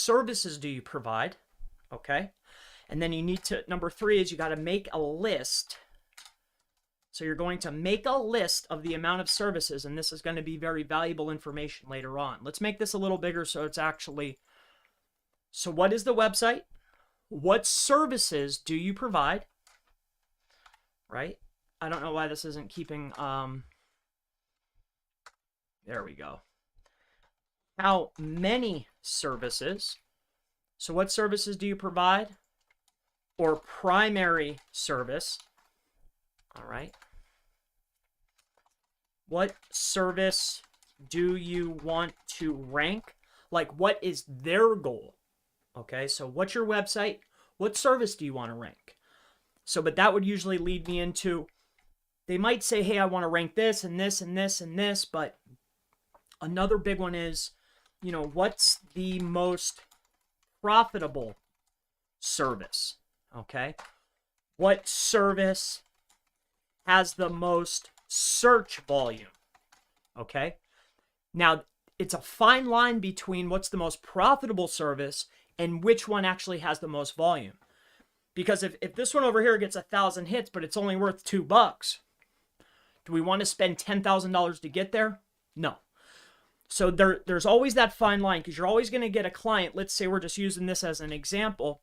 services do you provide? Okay. And then you need to, number 3 is you got to make a list. So you're going to make a list of the amount of services, and this is going to be very valuable information later on. Let's make this a little bigger so it's actually, so what is the website? What services do you provide? Right? I don't know why this isn't keeping, there we go. How many services? So what services do you provide? Or primary service. All right. What service do you want to rank? Like, what is their goal? Okay, so what's your website? What service do you want to rank? So, but that would usually lead me into, they might say, hey, I want to rank this and this and this and this, but another big one is, you know, what's the most profitable service? Okay, what service has the most search volume? Okay, now it's a fine line between what's the most profitable service and which one actually has the most volume. Because if this one over here gets 1,000 hits, but it's only worth $2, do we want to spend $10,000 to get there? No. So there's always that fine line, because you're always going to get a client. Let's say we're just using this as an example.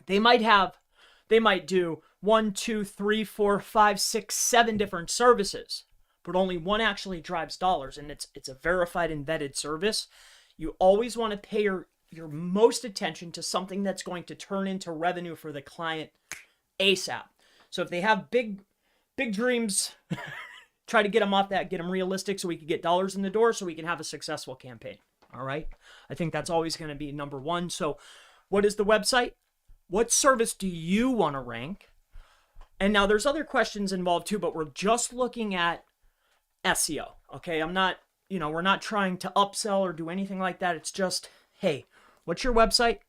They might do 1, 2, 3, 4, 5, 6, 7 different services, but only one actually drives dollars, and it's a verified and vetted service. You always want to pay your most attention to something that's going to turn into revenue for the client ASAP. So if they have big dreams, try to get them off that, get them realistic so we can get dollars in the door so we can have a successful campaign. All right. I think that's always going to be number 1. So what is the website? What service do you want to rank? And now there's other questions involved too, but we're just looking at SEO. Okay. I'm not, we're not trying to upsell or do anything like that. It's just, hey, what's your website?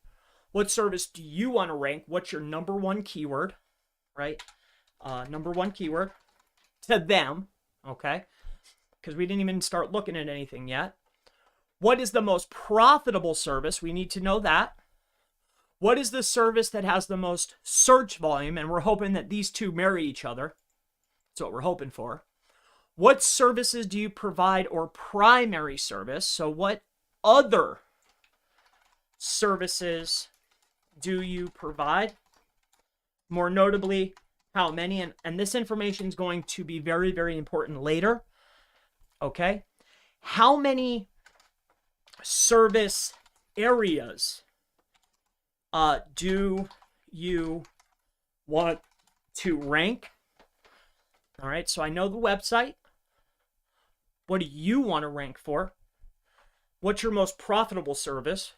What service do you want to rank? What's your number 1 keyword, right? Number 1 keyword to them, okay? Because we didn't even start looking at anything yet. What is the most profitable service? We need to know that. What is the service that has the most search volume? And we're hoping that these two marry each other. That's what we're hoping for. What services do you provide, or primary service? So what other services do you provide? More notably, how many? And this information is going to be very, very important later. Okay. How many service areas do you want to rank? All right. So I know the website. What do you want to rank for? What's your most profitable service?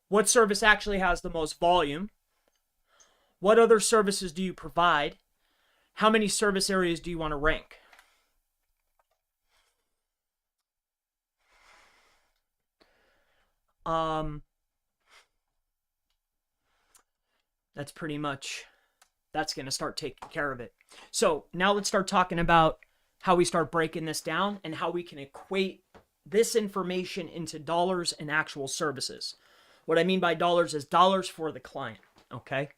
What service actually has the most volume? What other services do you provide? How many service areas do you want to rank? That's pretty much, that's going to start taking care of it. So now let's start talking about how we start breaking this down and how we can equate this information into dollars and actual services. What I mean by dollars is dollars for the client, okay?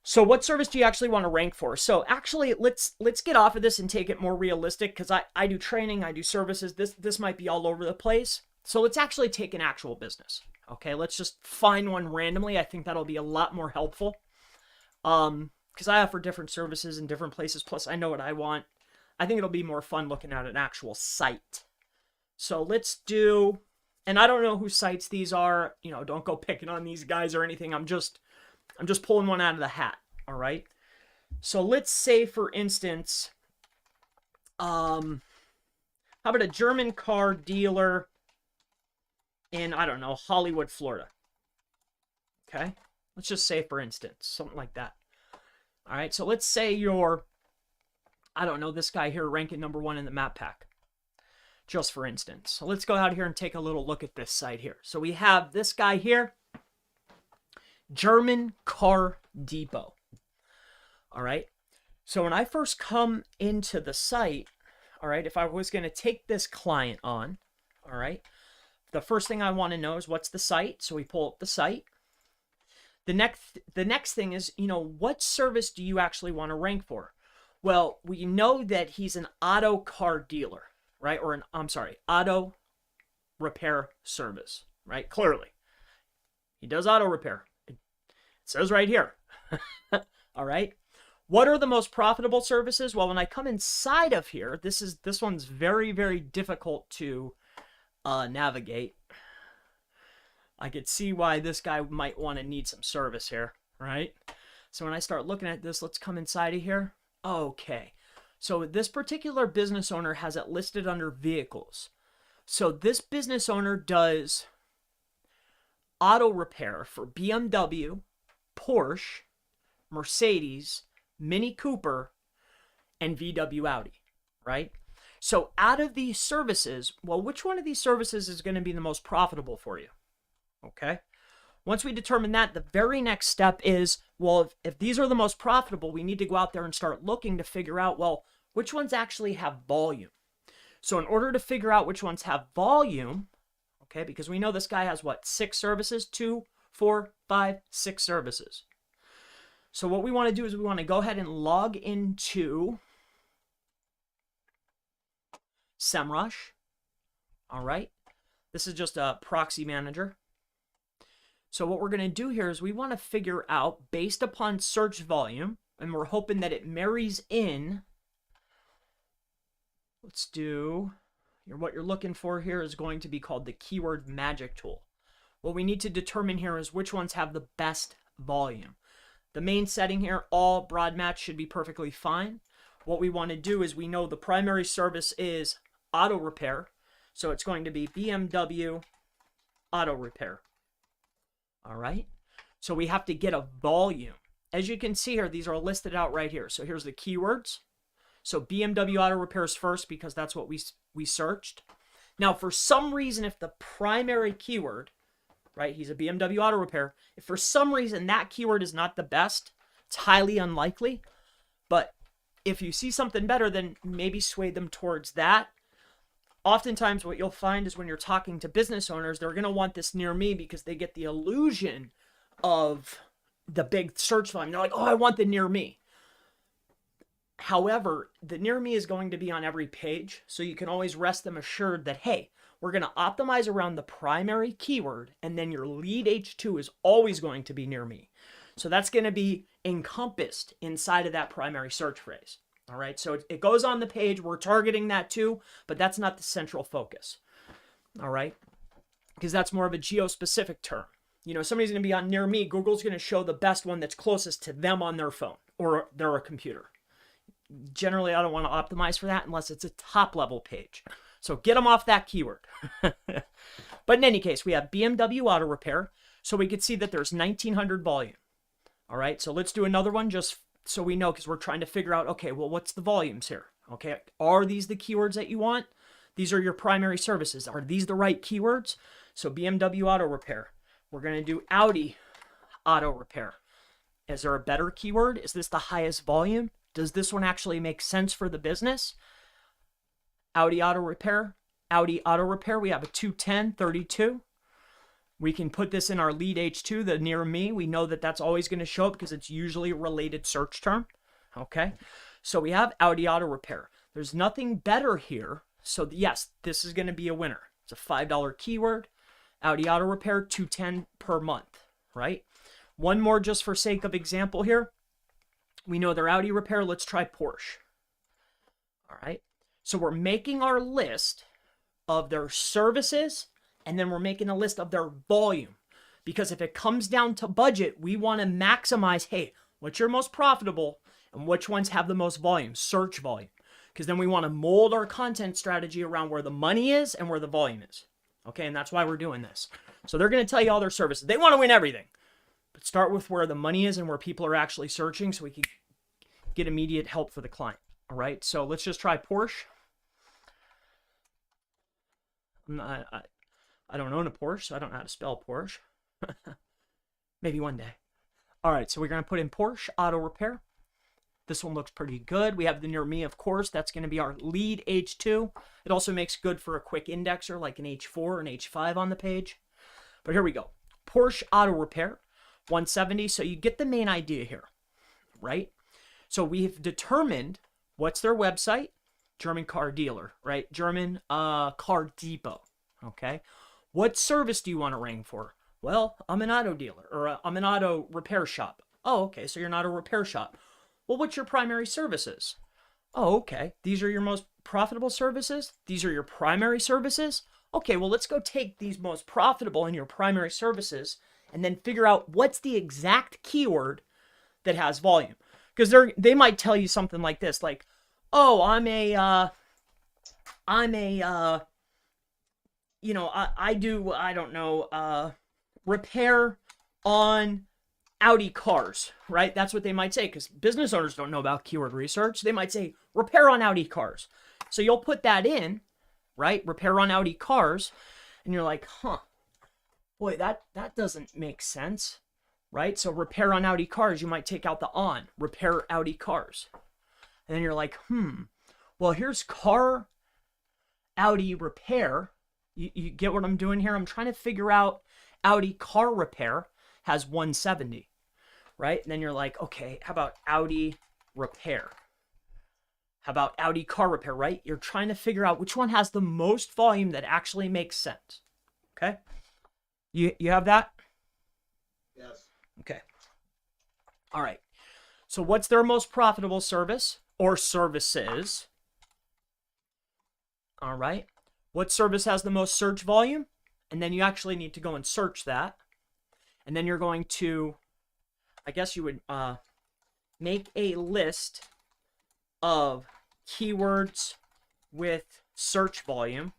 So what service do you actually want to rank for? So actually, let's get off of this and take it more realistic, because I do training, I do services. This might be all over the place. So let's actually take an actual business, okay? Let's just find one randomly. I think that'll be a lot more helpful, because I offer different services in different places. Plus, I know what I want. I think it'll be more fun looking at an actual site. So let's do, and I don't know whose sites these are. Don't go picking on these guys or anything. I'm just pulling one out of the hat. All right. So let's say, for instance, how about a German car dealer in, I don't know, Hollywood, Florida. Okay. Let's just say, for instance, something like that. All right. So let's say you're, I don't know, this guy here ranking number 1 in the map pack, just for instance. So let's go out here and take a little look at this site here. So we have this guy here, German Car Depot. All right. So when I first come into the site, all right, if I was going to take this client on, all right, the first thing I want to know is what's the site. So we pull up the site. The next thing is, what service do you actually want to rank for? Well, we know that he's an auto car dealer, right? Or auto repair service, right? Clearly, he does auto repair. It says right here. All right. What are the most profitable services? Well, when I come inside of here, this one's very, very difficult to navigate. I could see why this guy might want to need some service here, right? So when I start looking at this, let's come inside of here. Okay. So this particular business owner has it listed under vehicles. So this business owner does auto repair for BMW, Porsche, Mercedes, Mini Cooper, and VW Audi, right? So out of these services, well, which one of these services is going to be the most profitable for you? Okay. Once we determine that, the very next step is, well, if these are the most profitable, we need to go out there and start looking to figure out, well, which ones actually have volume. So in order to figure out which ones have volume, okay, because we know this guy has what, 6 services, 2, 4, 5, 6 services. So what we want to do is we want to go ahead and log into SEMrush. All right. This is just a proxy manager. So what we're going to do here is we want to figure out, based upon search volume, and we're hoping that it marries in. Let's do, what you're looking for here is going to be called the keyword magic tool. What we need to determine here is which ones have the best volume. The main setting here, all broad match, should be perfectly fine. What we want to do is we know the primary service is auto repair. So it's going to be BMW auto repair. All right. So we have to get a volume. As you can see here, these are listed out right here. So here's the keywords. So BMW auto repair is first because that's what we searched. Now, for some reason, if the primary keyword, right, he's a BMW auto repair, if for some reason that keyword is not the best, it's highly unlikely. But if you see something better, then maybe sway them towards that. Oftentimes what you'll find is when you're talking to business owners, they're going to want this near me because they get the illusion of the big search volume. They're like, oh, I want the near me. However, the near me is going to be on every page. So you can always rest them assured that, hey, we're going to optimize around the primary keyword, and then your lead H2 is always going to be near me. So that's going to be encompassed inside of that primary search phrase. All right, so it goes on the page. We're targeting that too, but that's not the central focus. All right, because that's more of a geo-specific term. Somebody's going to be on near me. Google's going to show the best one that's closest to them on their phone or their computer. Generally, I don't want to optimize for that unless it's a top-level page. So get them off that keyword. But in any case, we have BMW auto repair. So we could see that there's 1900 volume. All right, so let's do another one just so we know, because we're trying to figure out, okay, well, what's the volumes here? Okay, are these the keywords that you want? These are your primary services. Are these the right keywords? So BMW auto repair. We're going to do Audi auto repair. Is there a better keyword? Is this the highest volume? Does this one actually make sense for the business? Audi auto repair. Audi auto repair. We have a 210, 32. We can put this in our lead H2, the near me. We know that that's always going to show up because it's usually a related search term. Okay. So we have Audi auto repair. There's nothing better here. So yes, this is going to be a winner. It's a $5 keyword. Audi auto repair, 210 per month, right? One more just for sake of example here. We know their Audi repair. Let's try Porsche. All right. So we're making our list of their services, and then we're making a list of their volume. Because if it comes down to budget, we want to maximize, hey, what's your most profitable and which ones have the most volume, search volume. Because then we want to mold our content strategy around where the money is and where the volume is. Okay, and that's why we're doing this. So they're going to tell you all their services. They want to win everything. But start with where the money is and where people are actually searching so we can get immediate help for the client. All right, so let's just try Porsche. I don't own a Porsche, so I don't know how to spell Porsche. Maybe one day. All right, so we're going to put in Porsche auto repair. This one looks pretty good. We have the near me, of course. That's going to be our lead H2. It also makes good for a quick indexer like an H4 or an H5 on the page. But here we go. Porsche Auto Repair, 170. So you get the main idea here, right? So we've determined what's their website, German car dealer, right? German car depot, okay? What service do you want to rank for? Well, I'm an auto dealer, or I'm an auto repair shop. Oh, okay, so you're an auto repair shop. Well, what's your primary services? Oh, okay. These are your most profitable services? These are your primary services? Okay, well, let's go take these most profitable and your primary services and then figure out what's the exact keyword that has volume. Because they might tell you something like this, like, oh, I don't know, repair on Audi cars, right? That's what they might say, because business owners don't know about keyword research. They might say repair on Audi cars. So you'll put that in, right? Repair on Audi cars. And you're like, huh, boy, that doesn't make sense, right? So repair on Audi cars, you might take out the on, repair Audi cars. And then you're like, well, here's car Audi repair. You get what I'm doing here? I'm trying to figure out Audi car repair has 170, right? And then you're like, okay, how about Audi repair? How about Audi car repair, right? You're trying to figure out which one has the most volume that actually makes sense, okay? You have that? Yes. Okay. All right. So what's their most profitable service or services? All right. What service has the most search volume? And then you actually need to go and search that. And then you're going to, I guess you would make a list of keywords with search volume,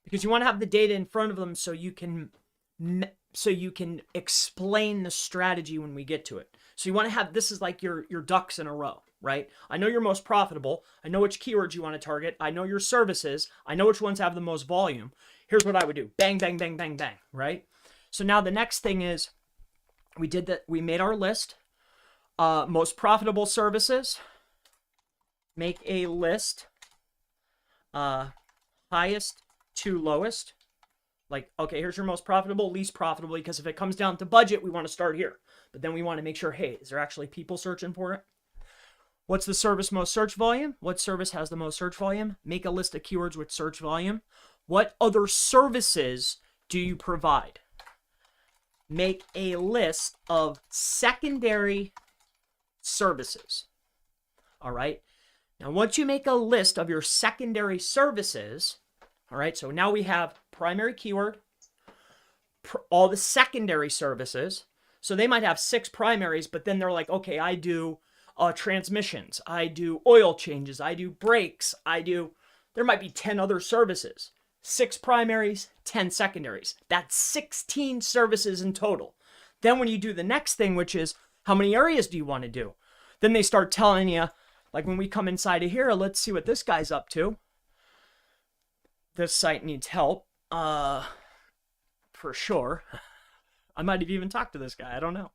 because you want to have the data in front of them so you can explain the strategy when we get to it. So you want to have, this is like your ducks in a row, right? I know you're most profitable. I know which keywords you want to target. I know your services. I know which ones have the most volume. Here's what I would do. Bang, bang, bang, bang, bang, right? So now the next thing is, we did that. We made our list. Most profitable services. Make a list. Highest to lowest. Like, okay, here's your most profitable, least profitable, because if it comes down to budget, we want to start here. But then we want to make sure, hey, is there actually people searching for it? What's the service most search volume? What service has the most search volume? Make a list of keywords with search volume. What other services do you provide? Make a list of secondary services. All right. Now, once you make a list of your secondary services, all right, so now we have primary keyword, all the secondary services. So they might have 6 primaries, but then they're like, okay, I do transmissions, I do oil changes, I do brakes, there might be 10 other services. 6 primaries, 10 secondaries. That's 16 services in total. Then when you do the next thing, which is how many areas do you want to do? Then they start telling you, like when we come inside of here, let's see what this guy's up to. This site needs help, for sure. I might have even talked to this guy. I don't know.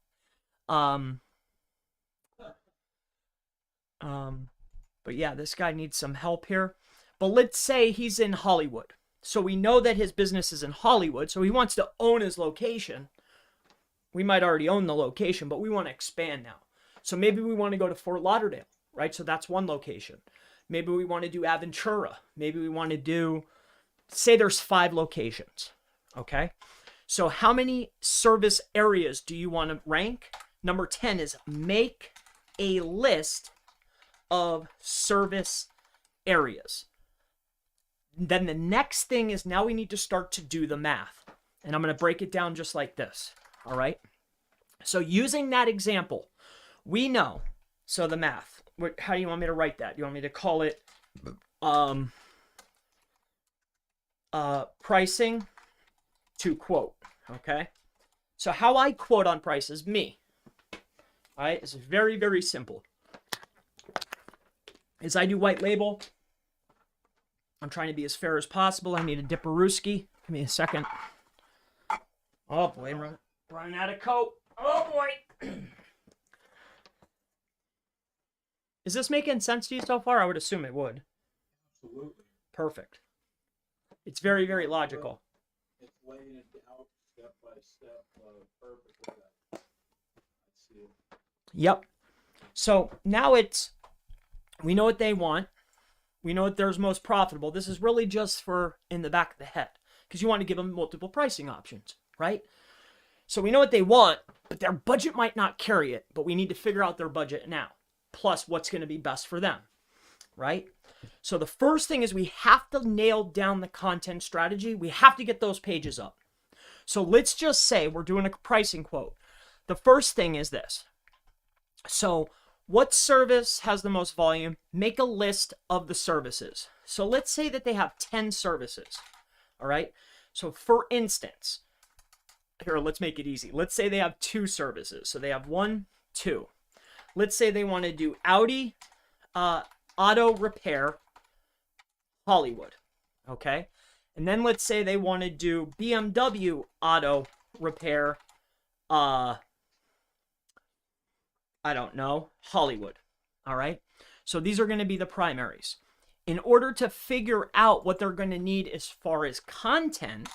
But yeah, this guy needs some help here. But let's say he's in Hollywood. So we know that his business is in Hollywood, so he wants to own his location. We might already own the location, but we want to expand now. So maybe we want to go to Fort Lauderdale, right? So that's one location. Maybe we want to do Aventura. Maybe we want to do, say there's 5 locations, okay? So how many service areas do you want to rank? Number 10 is make a list of service areas. Then the next thing is, now we need to start to do the math. And I'm going to break it down just like this. All right. So using that example, we know, so the math, how do you want me to write that? You want me to call it pricing to quote. Okay. So how I quote on prices, me. All right. It's very, very simple. Is I do white label. I'm trying to be as fair as possible. I need a Dipperooski. Give me a second. Oh boy, I'm running out of coat. Oh boy. Is this making sense to you so far? I would assume it would. Absolutely. Perfect. It's very, very logical. It's laying it out step by step, perfectly. I see it. Yep. So now we know what they want. We know what theirs most profitable. This is really just for in the back of the head because you want to give them multiple pricing options, right? So we know what they want, but their budget might not carry it, but we need to figure out their budget now, plus what's going to be best for them, right? So the first thing is we have to nail down the content strategy. We have to get those pages up. So let's just say we're doing a pricing quote. The first thing is this. So what service has the most volume? Make a list of the services. So let's say that they have 10 services. All right. So for instance, here, let's make it easy. Let's say they have 2 services. So they have 1, 2. Let's say they want to do Audi auto repair Hollywood. Okay. And then let's say they want to do BMW auto repair I don't know, Hollywood. All right. So these are going to be the primaries. In order to figure out what they're going to need as far as content,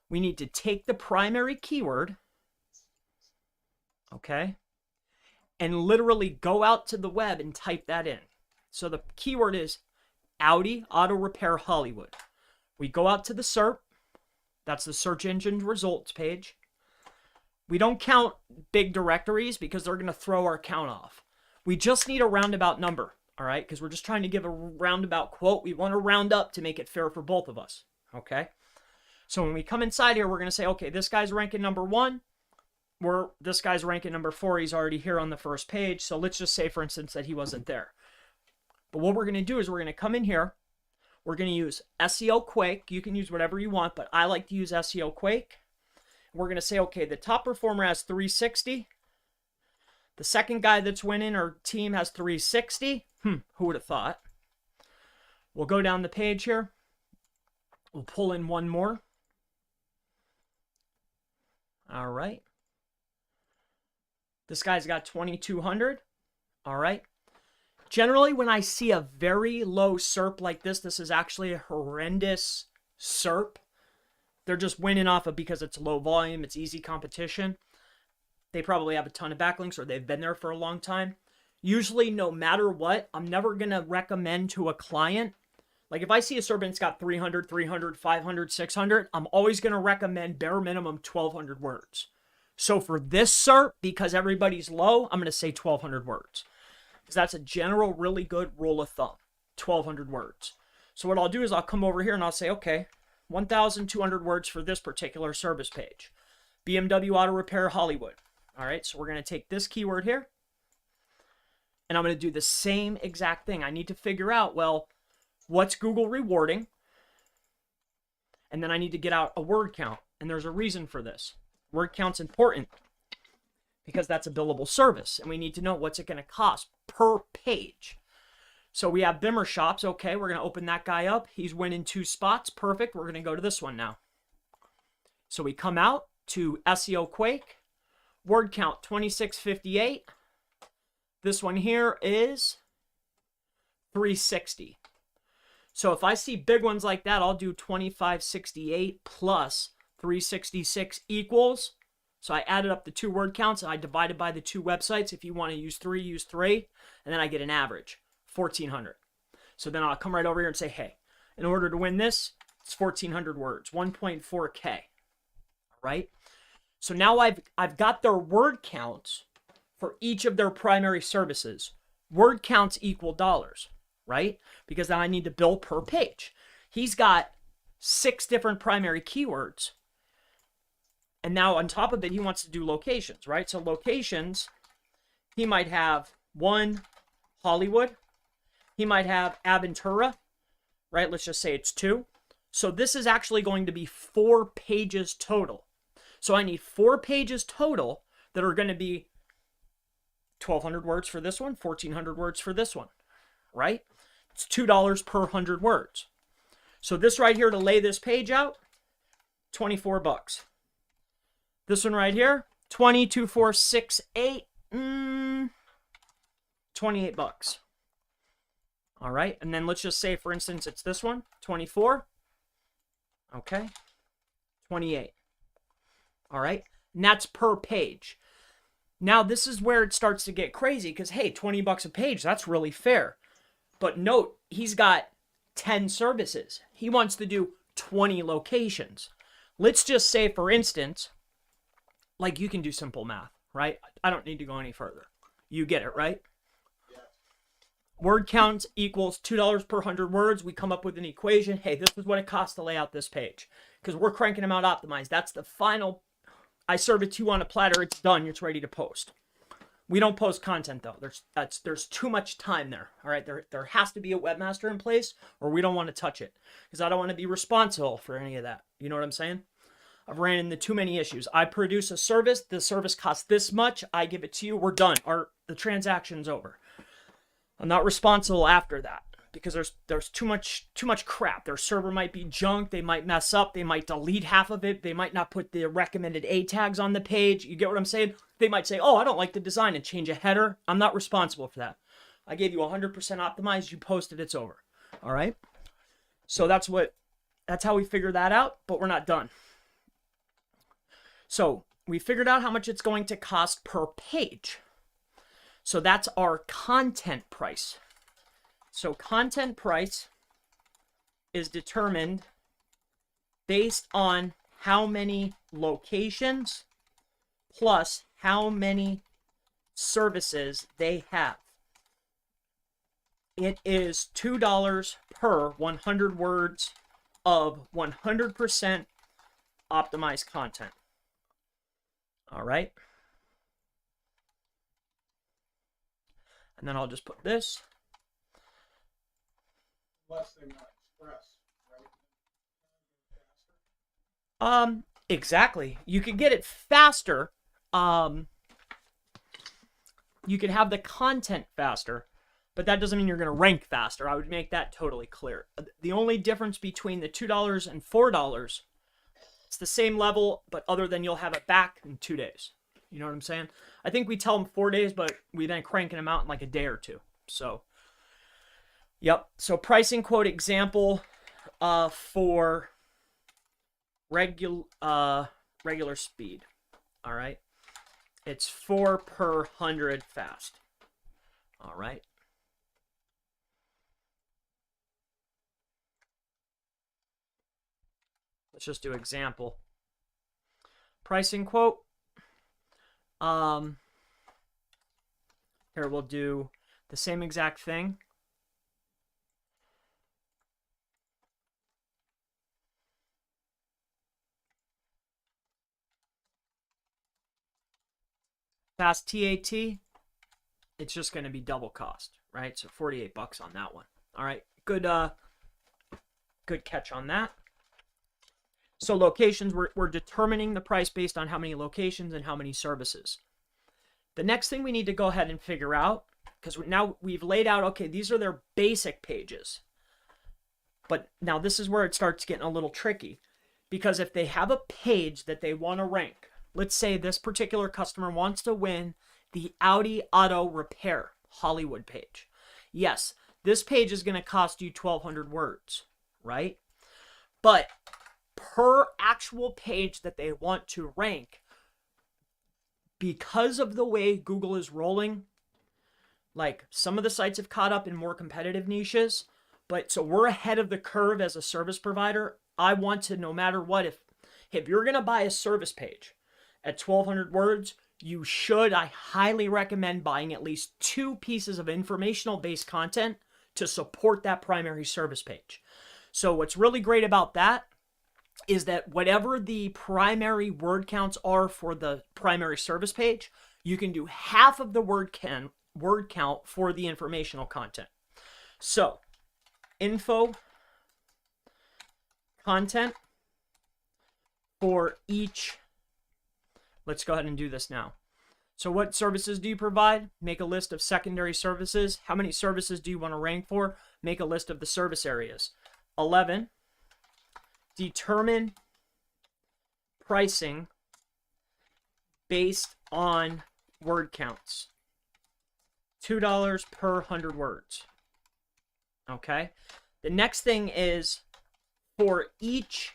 we need to take the primary keyword, okay, and literally go out to the web and type that in. So the keyword is Audi Auto Repair Hollywood. We go out to the SERP. That's the search engine results page. We don't count big directories because they're going to throw our count off. We just need a roundabout number, all right? Because we're just trying to give a roundabout quote. We want to round up to make it fair for both of us, okay? So when we come inside here, we're going to say, okay, this guy's ranking number 1. This guy's ranking number 4. He's already here on the first page. So let's just say, for instance, that he wasn't there. But what we're going to do is we're going to come in here. We're going to use SEO Quake. You can use whatever you want, but I like to use SEO Quake. We're going to say, okay, the top performer has 360. The second guy that's winning our team has 360. Who would have thought? We'll go down the page here. We'll pull in one more. All right. This guy's got 2,200. All right. Generally, when I see a very low SERP like this is actually a horrendous SERP. They're just winning off of because it's low volume, it's easy competition. They probably have a ton of backlinks or they've been there for a long time. Usually, no matter what, I'm never going to recommend to a client. Like if I see a SERP and it's got 300, 300, 500, 600, I'm always going to recommend bare minimum 1,200 words. So for this SERP, because everybody's low, I'm going to say 1,200 words. Because that's a general really good rule of thumb, 1,200 words. So what I'll do is I'll come over here and I'll say, okay, 1,200 words for this particular service page. BMW Auto Repair Hollywood. All right, so we're going to take this keyword here. And I'm going to do the same exact thing. I need to figure out, well, what's Google rewarding? And then I need to get out a word count. And there's a reason for this. Word count's important because that's a billable service. And we need to know what's it going to cost per page. So we have Bimmer Shops. Okay, we're going to open that guy up. He's winning 2 spots. Perfect. We're going to go to this one now. So we come out to SEO Quake. Word count 2658. This one here is 360. So if I see big ones like that, I'll do 2568 plus 366 equals. So I added up the 2 word counts and I divided by the 2 websites. If you want to use 3, use 3. And then I get an average. 1,400. So then I'll come right over here and say, hey, in order to win this, it's 1,400 words, 1.4K, right? So now I've got their word counts for each of their primary services. Word counts equal dollars, right? Because then I need to bill per page. He's got 6 different primary keywords. And now on top of it, he wants to do locations, right? So locations, he might have 1 Hollywood. He might have Aventura, right? Let's just say it's 2. So this is actually going to be 4 pages total. So I need 4 pages total that are going to be 1,200 words for this one, 1,400 words for this one, right? It's $2 per 100 words. So this right here to lay this page out, 24 bucks. This one right here, 20, 2, 4, 6, 8, 28 bucks. All right. And then let's just say, for instance, it's this one, 24. Okay. 28. All right. And that's per page. Now, this is where it starts to get crazy because, hey, 20 bucks a page, that's really fair. But note, he's got 10 services. He wants to do 20 locations. Let's just say, for instance, like you can do simple math, right? I don't need to go any further. You get it, right? Yes. Word count equals $2 per 100 words. We come up with an equation. Hey, this is what it costs to lay out this page because we're cranking them out optimized. That's the final. I serve it to you on a platter. It's done. It's ready to post. We don't post content though. There's too much time there. All right. There has to be a webmaster in place or we don't want to touch it because I don't want to be responsible for any of that. You know what I'm saying? I've ran into too many issues. I produce a service. The service costs this much. I give it to you. We're done. The transaction's over. I'm not responsible after that because there's too much crap. Their server might be junk. They might mess up. They might delete half of it. They might not put the recommended A tags on the page. You get what I'm saying? They might say, oh, I don't like the design and change a header. I'm not responsible for that. I gave you 100% optimized. You posted. It's over. All right. So that's how we figure that out, but we're not done. So we figured out how much it's going to cost per page. So that's our content price. So content price is determined based on how many locations plus how many services they have. It is $2 per 100 words of 100% optimized content. All right. And then I'll just put this. Unless they want express, right? Exactly. You could get it faster. You could have the content faster, but that doesn't mean you're going to rank faster. I would make that totally clear. The only difference between the $2 and $4, it's the same level, but other than you'll have it back in 2 days. You know what I'm saying? I think we tell them 4 days, but we then cranking them out in like a day or two. So, yep. So pricing quote example for regular speed. All right. It's 4 per 100 fast. All right. Let's just do example. Pricing quote. Here we'll do the same exact thing. Fast TAT, it's just going to be double cost, right? So 48 bucks on that one. All right, good catch on that. So locations, we're determining the price based on how many locations and how many services. The next thing we need to go ahead and figure out, because now we've laid out, okay, these are their basic pages. But now this is where it starts getting a little tricky. Because if they have a page that they want to rank, let's say this particular customer wants to win the Audi Auto Repair Hollywood page. Yes, this page is going to cost you 1,200 words, right? But per actual page that they want to rank, because of the way Google is rolling, like some of the sites have caught up in more competitive niches, but so we're ahead of the curve as a service provider. I want to, no matter what, if you're going to buy a service page at 1,200 words, you should, I highly recommend buying at least 2 pieces of informational based content to support that primary service page. So what's really great about that is that whatever the primary word counts are for the primary service page, you can do half of the word count for the informational content. So, info content for each. Let's go ahead and do this now. So what services do you provide? Make a list of secondary services. How many services do you want to rank for? Make a list of the service areas. 11. Determine pricing based on word counts. $2 per 100 words. Okay. The next thing is for each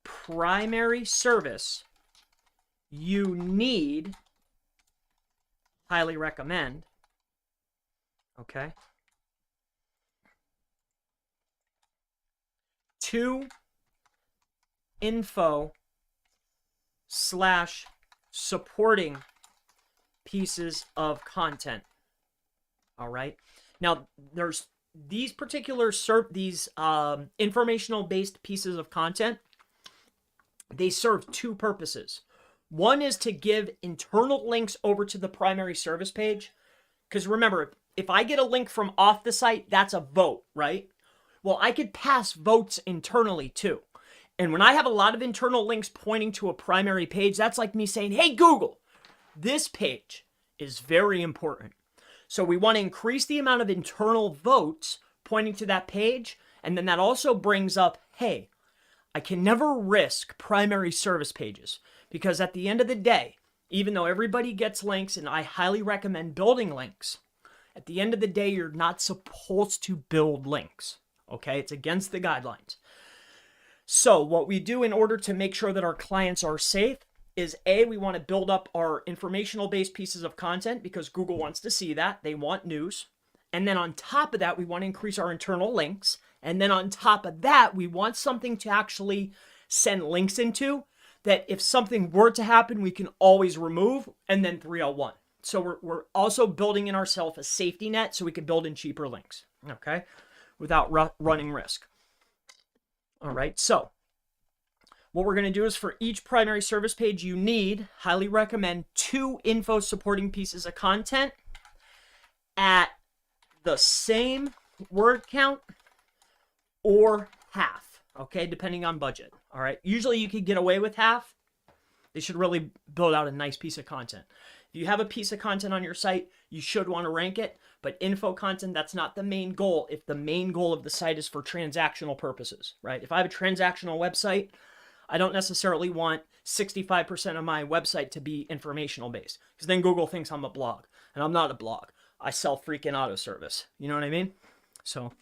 primary service, you need, highly recommend, okay, 2 info/supporting pieces of content. All right. Now, there's these particular informational based pieces of content. They serve 2 purposes. One is to give internal links over to the primary service page. Because remember, if I get a link from off the site, that's a vote, right? Well, I could pass votes internally too. And when I have a lot of internal links pointing to a primary page, that's like me saying, hey, Google, this page is very important. So we want to increase the amount of internal votes pointing to that page. And then that also brings up, hey, I can never risk primary service pages, because at the end of the day, even though everybody gets links and I highly recommend building links, at the end of the day, you're not supposed to build links. Okay? It's against the guidelines. So what we do in order to make sure that our clients are safe is A, we want to build up our informational based pieces of content because Google wants to see that. They want news. And then on top of that, we want to increase our internal links. And then on top of that, we want something to actually send links into that if something were to happen, we can always remove, and then 301. So we're also building in ourselves a safety net so we can build in cheaper links, okay, without running risk. All right, so what we're going to do is for each primary service page, you need, highly recommend, 2 info supporting pieces of content at the same word count or half, okay, depending on budget. All right, usually you could get away with half. They should really build out a nice piece of content. If you have a piece of content on your site, you should want to rank it, but info content, that's not the main goal if the main goal of the site is for transactional purposes, right? If I have a transactional website, I don't necessarily want 65% of my website to be informational based, because then Google thinks I'm a blog, and I'm not a blog. I sell freaking auto service. You know what I mean? So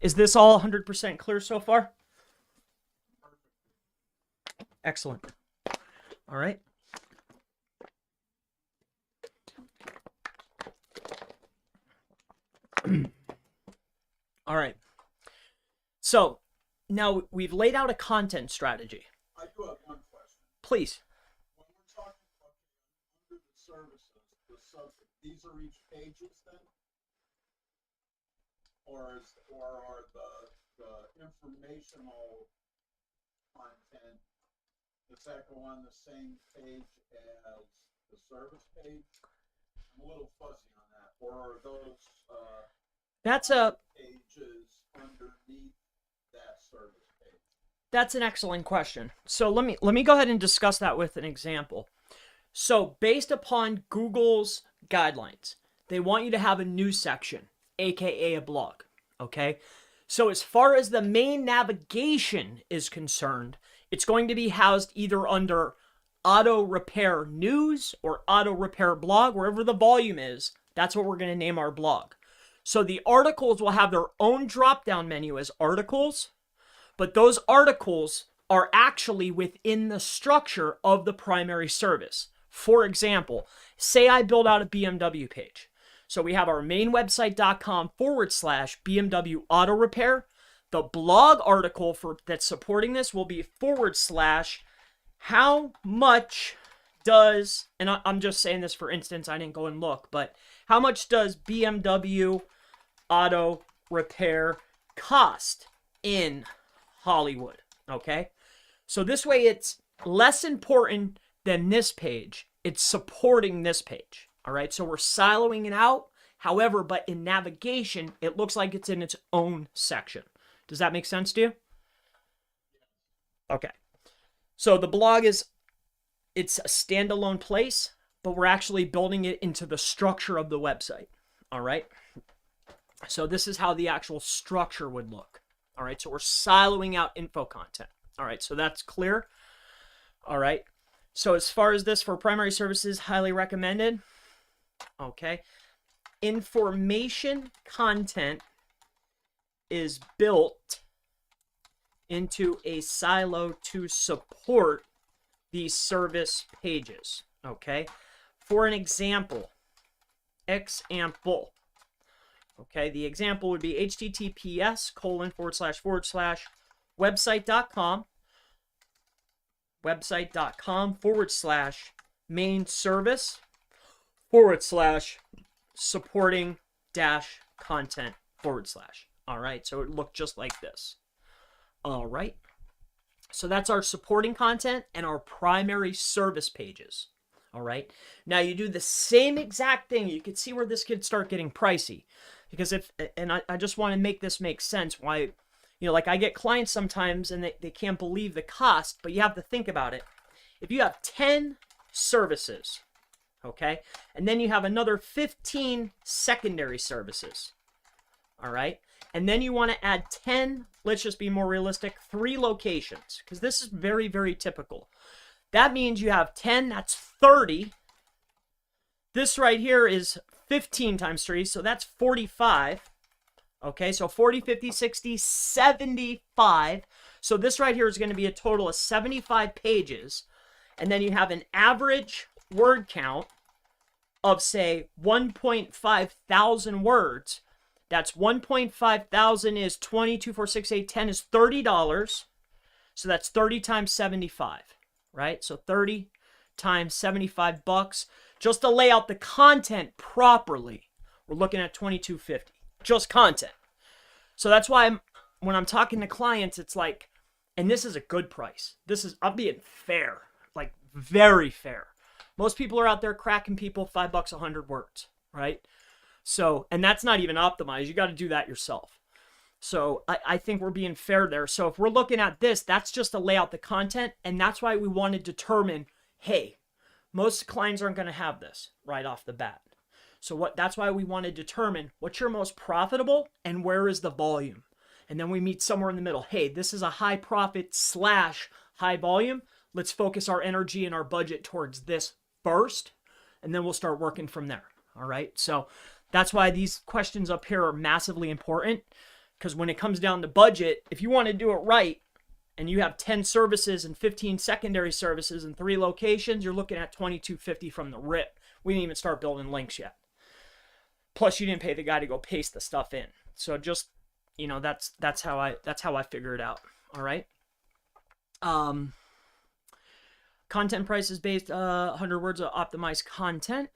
is this all 100% clear so far? Excellent. All right. All right. So now we've laid out a content strategy. I do have one question. Please. When we're talking about under the services, the subject, these are each pages then? Or are the informational content, does that go on the same page as the service page? I'm a little fuzzy on that. Or are those That's a pages underneath that service page? That's an excellent question. So let me go ahead and discuss that with an example. So based upon Google's guidelines, they want you to have a news section, aka a blog, okay? So as far as the main navigation is concerned, it's going to be housed either under auto repair news or auto repair blog, wherever the volume is. That's what we're going to name our blog. So the articles will have their own drop-down menu as articles, but those articles are actually within the structure of the primary service. For example, say I build out a BMW page. So we have our mainwebsite.com/BMW auto repair. The blog article that's supporting this will be / how much does, and I'm just saying this for instance, I didn't go and look, but how much does BMW auto repair cost in Hollywood? Okay, so this way it's less important than this page. It's supporting this page. All right, so we're siloing it out. However, but in navigation, it looks like it's in its own section. Does that make sense to you? Okay. So the blog it's a standalone place, but we're actually building it into the structure of the website. All right. So this is how the actual structure would look. All right. So we're siloing out info content. All right. So that's clear. All right. So as far as this for primary services, highly recommended. Okay. information content is built into a silo to support these service pages. Okay, for an example, okay, the example would be https://website.com/main service /supporting dash content /. All right, so it looked just like this. All right, so that's our supporting content and our primary service pages. All right, now you do the same exact thing. You can see where this could start getting pricey, because I just want to make this make sense. Why, you know, like I get clients sometimes and they can't believe the cost, but you have to think about it. If you have 10 services, okay, and then you have another 15 secondary services, all right, and then you want to add 10, let's just be more realistic, 3 locations, because this is very, very typical. That means you have 10, that's 30. This right here is 15 times 3, so that's 45. Okay, so 40, 50, 60, 75. So this right here is going to be a total of 75 pages. And then you have an average word count of, say, 1.5 thousand words. That's 1.5 thousand is 22, 4, 6, 8, 10 is $30. So that's 30 times 75, right? So 30 times 75 bucks just to lay out the content properly. We're looking at $22.50, just content. So that's why when I'm talking to clients, it's like, and this is a good price. I'm being fair, like very fair. Most people are out there cracking people $5 100 words, right? So, and that's not even optimized. You got to do that yourself. So I think we're being fair there. So if we're looking at this, that's just to lay out the content. And that's why we want to determine, hey, most clients aren't going to have this right off the bat. So that's why we want to determine what's your most profitable and where is the volume. And then we meet somewhere in the middle. Hey, this is a high profit / high volume. Let's focus our energy and our budget towards this first, and then we'll start working from there. All right. So that's why these questions up here are massively important, because when it comes down to budget, if you want to do it right and you have 10 services and 15 secondary services and 3 locations, you're looking at $22.50 from the rip. We didn't even start building links yet. Plus, you didn't pay the guy to go paste the stuff in. So just, you know, that's how I figure it out. All right. Content price is based 100 words of optimized content,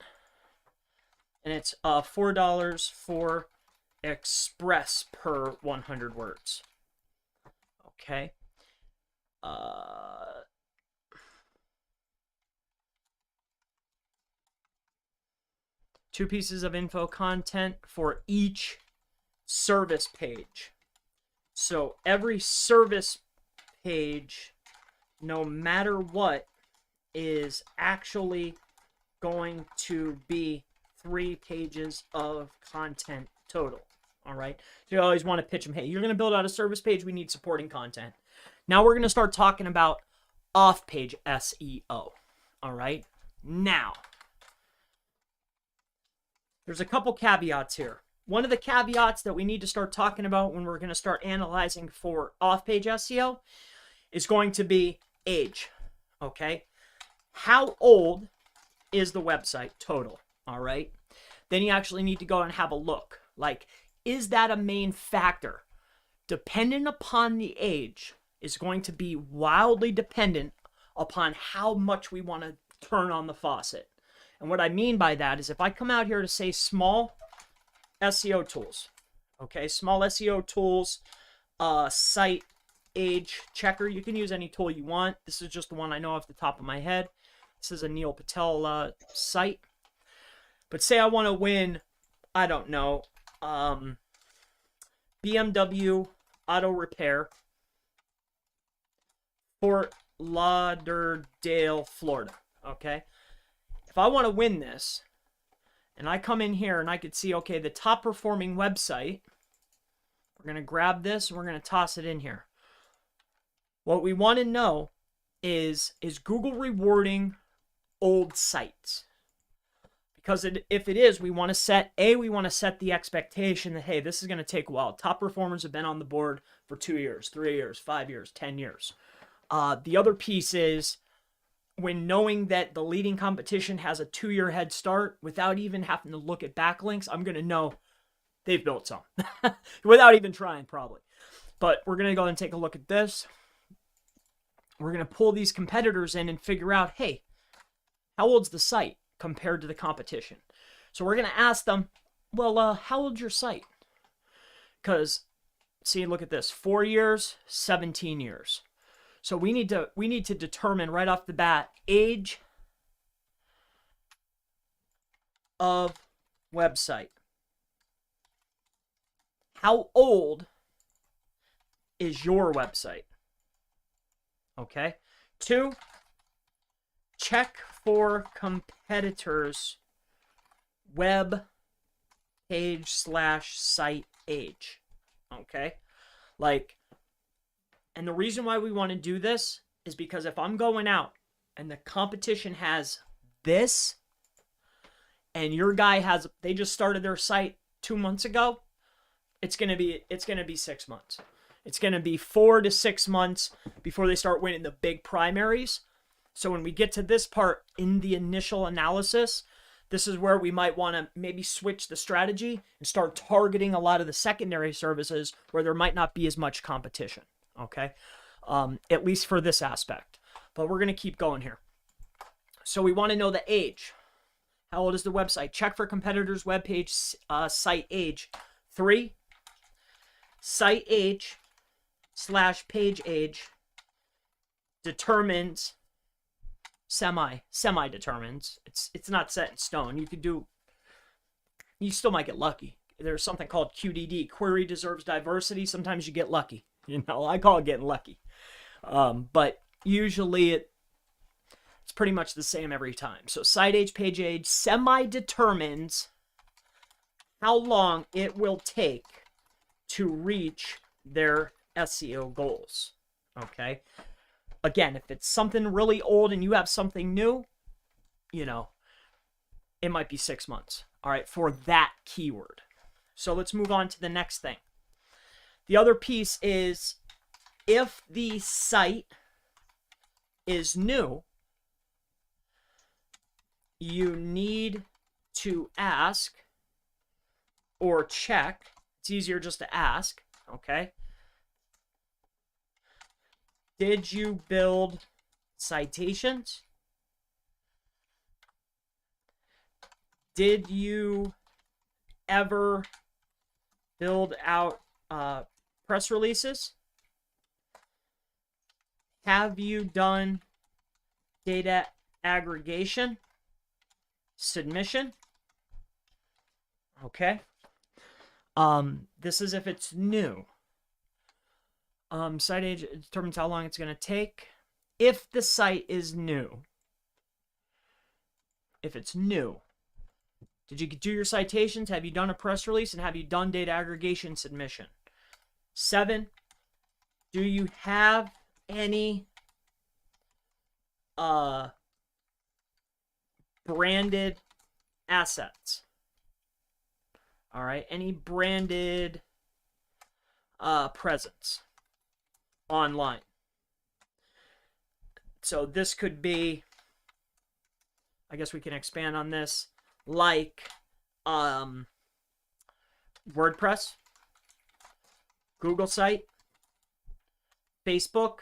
and it's $4 for express per 100 words. Okay. 2 pieces of info content for each service page. So every service page, no matter what, is actually going to be 3 pages of content total. All right. So you always want to pitch them, hey, you're going to build out a service page. We need supporting content. Now we're going to start talking about off-page SEO. All right. Now, there's a couple caveats here. One of the caveats that we need to start talking about when we're going to start analyzing for off-page SEO is going to be age. Okay. How old is the website total? All right. Then you actually need to go and have a look. Like, is that a main factor? Dependent upon the age is going to be wildly dependent upon how much we want to turn on the faucet. And what I mean by that is if I come out here to say small SEO tools, okay, small SEO tools, site age checker, you can use any tool you want. This is just the one I know off the top of my head. This is a Neil Patel site. But say I want to win, I don't know, BMW Auto Repair, Fort Lauderdale, Florida, okay? If I want to win this, and I come in here and I could see, okay, the top performing website, we're going to grab this and we're going to toss it in here. What we want to know is Google rewarding old sites? Because if it is, we want to set the expectation that, hey, this is going to take a while. Top performers have been on the board for 2 years, 3 years, 5 years, 10 years. The other piece is when knowing that the leading competition has a 2-year head start without even having to look at backlinks, I'm going to know they've built some without even trying, probably. But we're going to go and take a look at this. We're going to pull these competitors in and figure out, hey, how old's the site compared to the competition? So we're going to ask them, well, how old's your site? Because, see, look at this, 4 years, 17 years. So we need to determine right off the bat age of website. How old is your website? Okay. 2, check for competitors' web page/site age. Okay. And the reason why we want to do this is because if I'm going out and the competition has this and your guy they just started their site 2 months ago, it's going to be 6 months. It's going to be 4 to 6 months before they start winning the big primaries. So when we get to this part in the initial analysis, this is where we might want to maybe switch the strategy and start targeting a lot of the secondary services where there might not be as much competition. Okay, at least for this aspect. But we're going to keep going here. So we want to know the age. How old is the website? Check for competitors' web page site age. 3, site age / page age determines semi determines. It's not set in stone. You still might get lucky. There's something called QDD, query deserves diversity. Sometimes you get lucky. I call it getting lucky. But usually it's pretty much the same every time. So site age, page age, semi-determines how long it will take to reach their SEO goals. Okay? Again, if it's something really old and you have something new, it might be 6 months. All right, for that keyword. So let's move on to the next thing. The other piece is if the site is new, you need to ask or check. It's easier just to ask, okay? Did you build citations? Did you ever build out press releases? Have you done data aggregation, submission? Okay. This is if it's new. Site age determines how long it's going to take. If the site is new, if it's new, did you do your citations? Have you done a press release? And have you done data aggregation submission? 7, do you have any branded assets? All right, any branded presence online? So this could be, I guess we can expand on this, like WordPress, Google site, Facebook,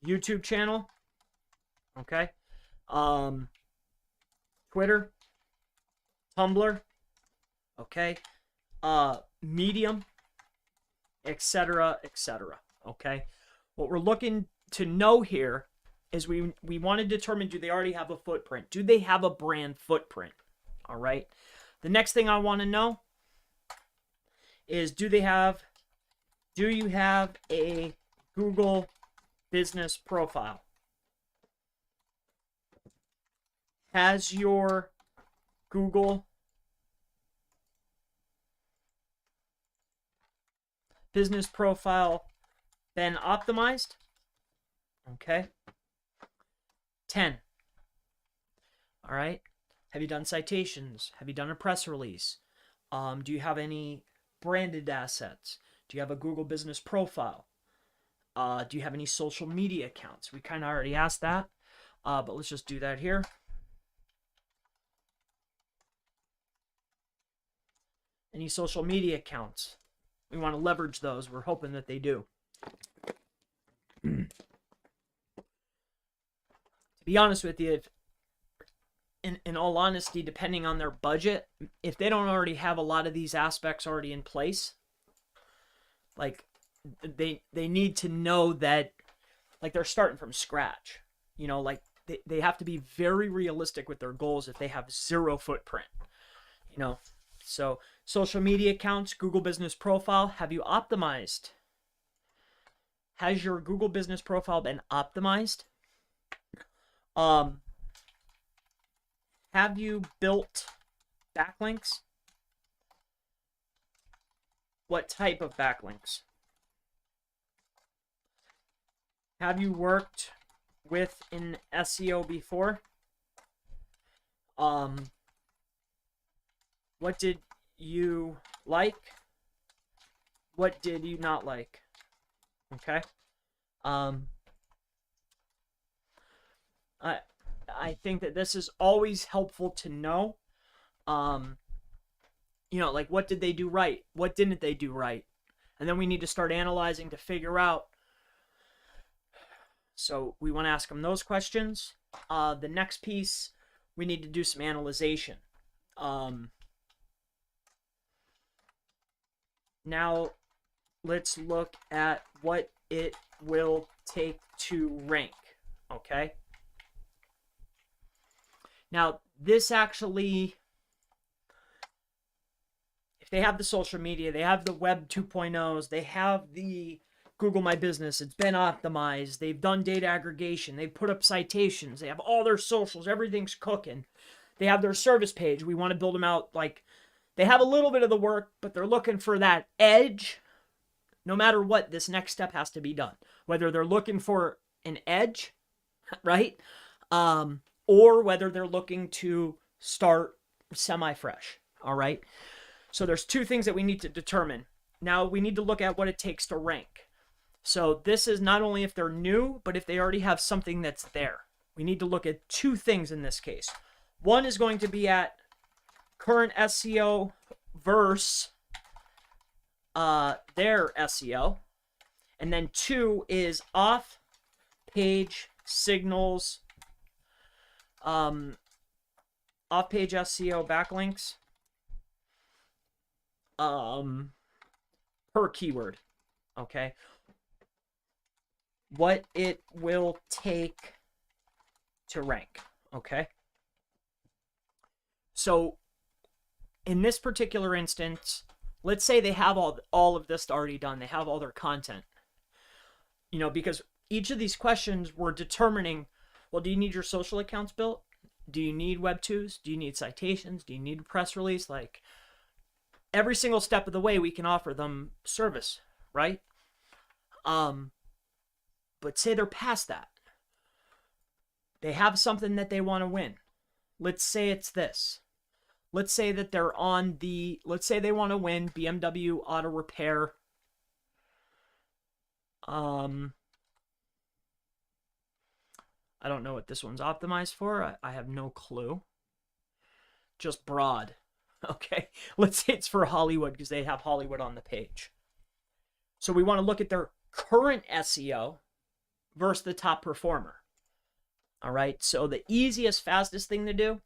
YouTube channel, okay, Twitter, Tumblr, okay, Medium, etc., etc. Okay, what we're looking to know here is we want to determine, do they already have a footprint? Do they have a brand footprint? All right. The next thing I want to know is, do you have a Google business profile? Has your Google business profile been optimized? Okay. 10. All right. Have you done citations? Have you done a press release? Do you have any branded assets? Do you have a Google business profile? Do you have any social media accounts? We kind of already asked that, but let's just do that here. Any social media accounts? We want to leverage those. We're hoping that they do. To be honest with you, in all honesty, depending on their budget, if they don't already have a lot of these aspects already in place, like they need to know that, like, they're starting from scratch. You know, like they have to be very realistic with their goals if they have zero footprint. You know, so social media accounts, Google business profile, have you optimized? Has your Google business profile been optimized? Have you built backlinks? What type of backlinks? Have you worked with an SEO before? What did you like? What did you not like? Okay. I think that this is always helpful to know. You know, like, what did they do right? What didn't they do right? And then we need to start analyzing to figure out. So we want to ask them those questions. The next piece, we need to do some analyzation. Now, let's look at what it will take to rank. Okay. Now, this actually, if they have the social media, they have the web 2.0s, they have the Google My Business, it's been optimized, they've done data aggregation, they've put up citations, they have all their socials, everything's cooking. They have their service page. We want to build them out. Like, they have a little bit of the work, but they're looking for that edge. No matter what, this next step has to be done. Whether they're looking for an edge, right? Or whether they're looking to start semi-fresh, all right? So there's two things that we need to determine. Now we need to look at what it takes to rank. So this is not only if they're new, but if they already have something that's there. We need to look at two things in this case. One is going to be at current SEO versus their SEO. And then two is off-page signals, off-page SEO backlinks per keyword. Okay. What it will take to rank. Okay. So in this particular instance, let's say they have all of this already done. They have all their content. You know, because each of these questions we're determining, well, do you need your social accounts built? Do you need Web 2s? Do you need citations? Do you need a press release? Like, every single step of the way we can offer them service, right? But say they're past that. They have something that they want to win. Let's say it's this. Let's say that they're on the, let's say they want to win BMW auto repair. I don't know what this one's optimized for. I have no clue. Just broad. Okay. Let's say it's for Hollywood because they have Hollywood on the page. So we want to look at their current SEO versus the top performer. All right. So the easiest, fastest thing to do,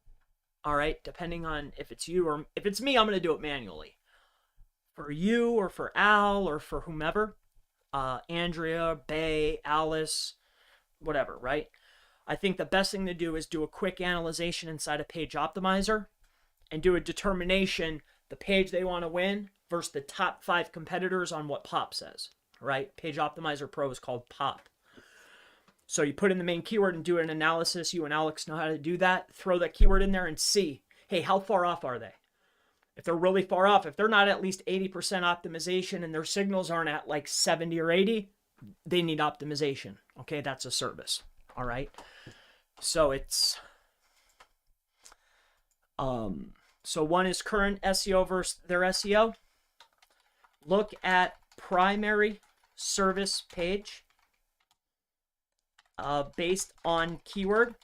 all right, depending on if it's you or if it's me, I'm going to do it manually. For you or for Al or for whomever, Andrea, Bay, Alice, whatever, right? I think the best thing to do is do a quick analyzation inside a Page Optimizer and do a determination, the page they want to win versus the top 5 competitors on what Pop says, right? Page Optimizer Pro is called Pop. So you put in the main keyword and do an analysis. You and Alex know how to do that. Throw that keyword in there and see, hey, how far off are they? If they're really far off, if they're not at least 80% optimization and their signals aren't at like 70 or 80, they need optimization. Okay, that's a service. All right. So it's So one is current SEO versus their SEO. Look at primary service page based on keyword,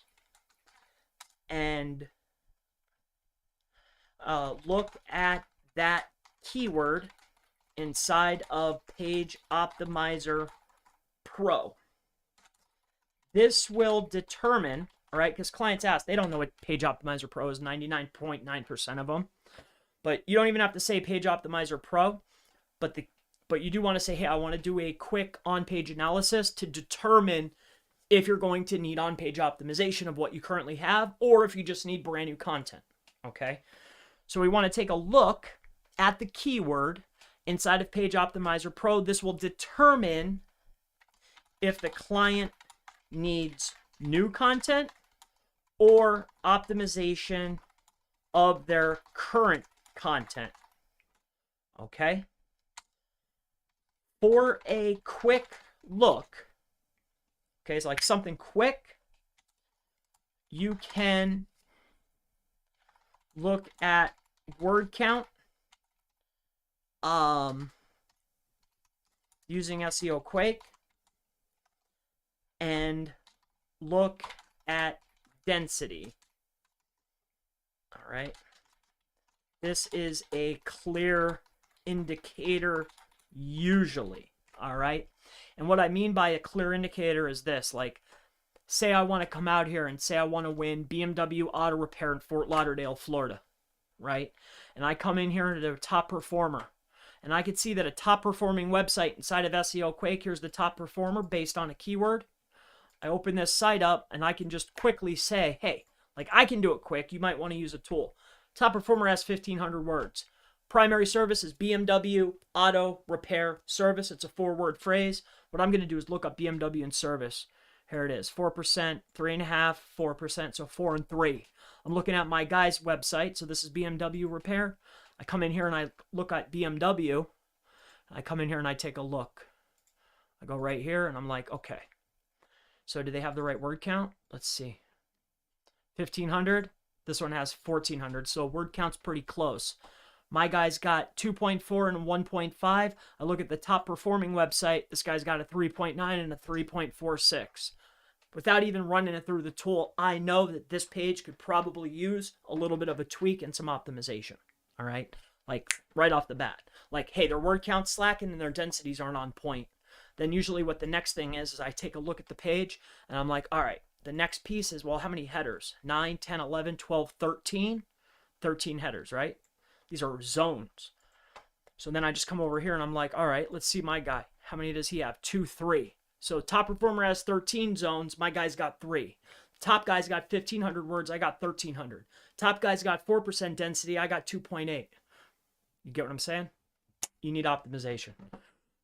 and look at that keyword inside of Page Optimizer Pro. This will determine, all right, because clients ask, they don't know what Page Optimizer Pro is, 99.9% of them. But you don't even have to say Page Optimizer Pro, but you do want to say, hey, I want to do a quick on-page analysis to determine if you're going to need on-page optimization of what you currently have, or if you just need brand new content, okay? So we want to take a look at the keyword inside of Page Optimizer Pro. This will determine if the client needs new content or optimization of their current content, okay? For a quick look, okay, so like something quick, you can look at word count using SEO Quake, and look at density. All right. This is a clear indicator usually. All right. And what I mean by a clear indicator is this, like, say I want to come out here and say I want to win BMW Auto Repair in Fort Lauderdale, Florida, right? And I come in here to the top performer, and I could see that a top performing website inside of SEO Quake, here's the top performer based on a keyword. I open this site up and I can just quickly say, hey, like, I can do it quick. You might want to use a tool. Top performer has 1,500 words. Primary service is BMW Auto Repair Service. It's a 4-word phrase. What I'm going to do is look up BMW and service. Here it is, 4%, 3.5%, 4%, so 4 and 3. I'm looking at my guy's website, so this is BMW Repair. I come in here and I look at BMW. I come in here and I take a look. I go right here and I'm like, okay. So do they have the right word count? Let's see. 1,500. This one has 1,400, so word count's pretty close. My guy's got 2.4 and 1.5. I look at the top performing website. This guy's got a 3.9 and a 3.46. Without even running it through the tool, I know that this page could probably use a little bit of a tweak and some optimization. All right? Like, right off the bat. Like, hey, their word count's slacking and their densities aren't on point. Then usually what the next thing is I take a look at the page and I'm like, all right, the next piece is, well, how many headers? 9, 10, 11, 12, 13. 13 headers, right? These are zones. So then I just come over here and I'm like, all right, let's see my guy. How many does he have? 2, 3. So top performer has 13 zones. My guy's got 3. Top guy's got 1,500 words. I got 1,300. Top guy's got 4% density. I got 2.8. You get what I'm saying? You need optimization.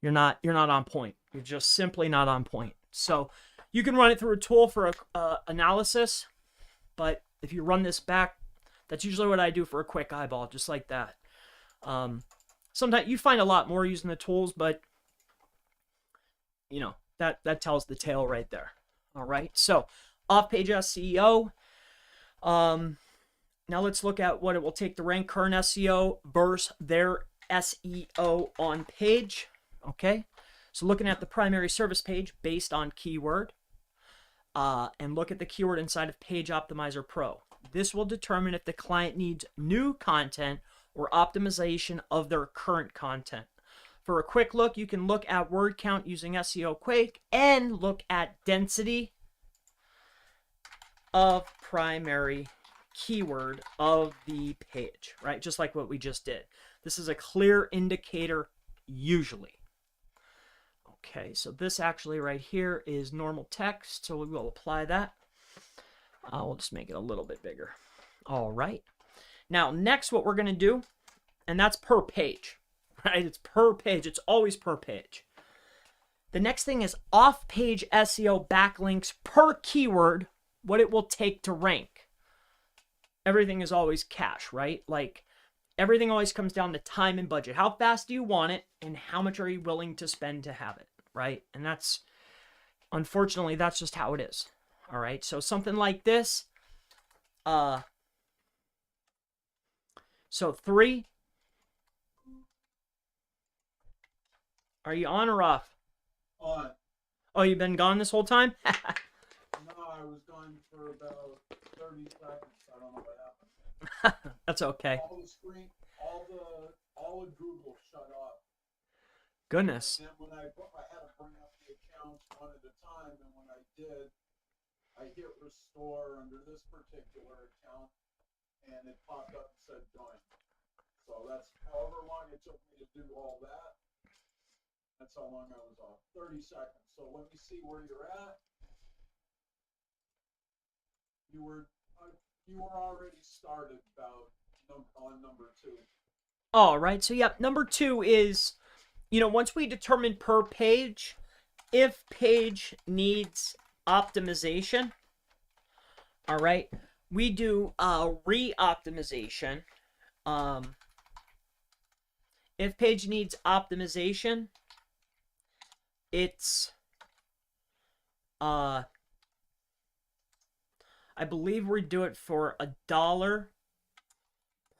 You're not on point. You're just simply not on point. So you can run it through a tool for analysis, but if you run this back, that's usually what I do for a quick eyeball, just like that. Sometimes you find a lot more using the tools, but you know, that tells the tale right there. All right. So off-page SEO. Now let's look at what it will take to rank current SEO versus their SEO on page. Okay. So looking at the primary service page based on keyword, and look at the keyword inside of Page Optimizer Pro. This will determine if the client needs new content or optimization of their current content. For a quick look, you can look at word count using SEO Quake and look at density of primary keyword of the page, right? Just like what we just did. This is a clear indicator usually. Okay, so this actually right here is normal text, so we will apply that. We'll just make it a little bit bigger. All right. Now, next what we're going to do, and that's per page, right? It's per page. It's always per page. The next thing is off-page SEO backlinks per keyword, what it will take to rank. Everything is always cash, right? Like, everything always comes down to time and budget. How fast do you want it, and how much are you willing to spend to have it, right? And that's, unfortunately, that's just how it is. All right, so something like this, So 3. Are you on or off? On. Oh, you've been gone this whole time? No, I was gone for about 30 seconds. I don't know what happened. That's okay. All of Google shut off. Goodness. And then when I had to bring up the accounts one at a time, and when I did, I hit restore under this particular account, and it popped up and said join. So that's however long it took me to do all that. That's how long I was off. 30 seconds. So let me see where you're at. You were already started about on number 2. All right. So, yeah, number 2 is, once we determine per page, if page needs optimization, all right, we do re-optimization. If page needs optimization, it's I believe we do it for $1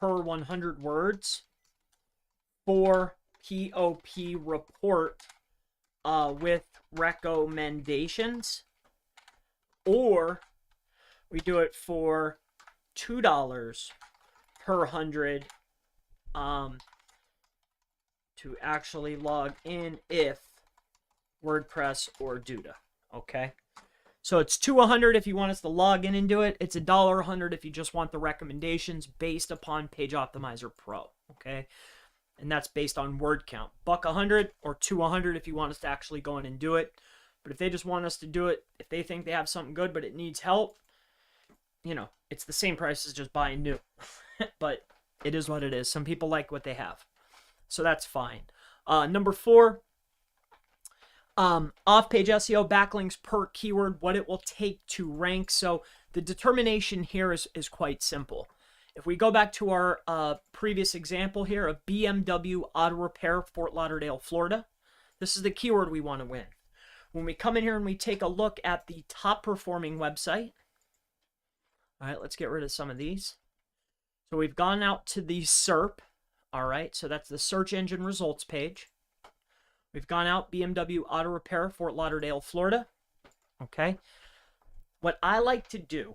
per 100 words for POP report with recommendations, or we do it for $2 per 100 to actually log in if WordPress or Duda. Okay, so it's $200 if you want us to log in and do it. It's $100 if you just want the recommendations based upon Page Optimizer Pro. Okay, and that's based on word count. $100 or $200 if you want us to actually go in and do it. But if they just want us to do it, if they think they have something good but it needs help, it's the same price as just buying new. But it is what it is. Some people like what they have, so that's fine. Number 4, off-page SEO backlinks per keyword, what it will take to rank. So the determination here is quite simple. If we go back to our previous example here of BMW Auto Repair, Fort Lauderdale, Florida, this is the keyword we want to win. When we come in here and we take a look at the top performing website, all right, let's get rid of some of these. So we've gone out to the SERP, all right, so that's the search engine results page. We've gone out BMW Auto Repair, Fort Lauderdale, Florida, okay. What I like to do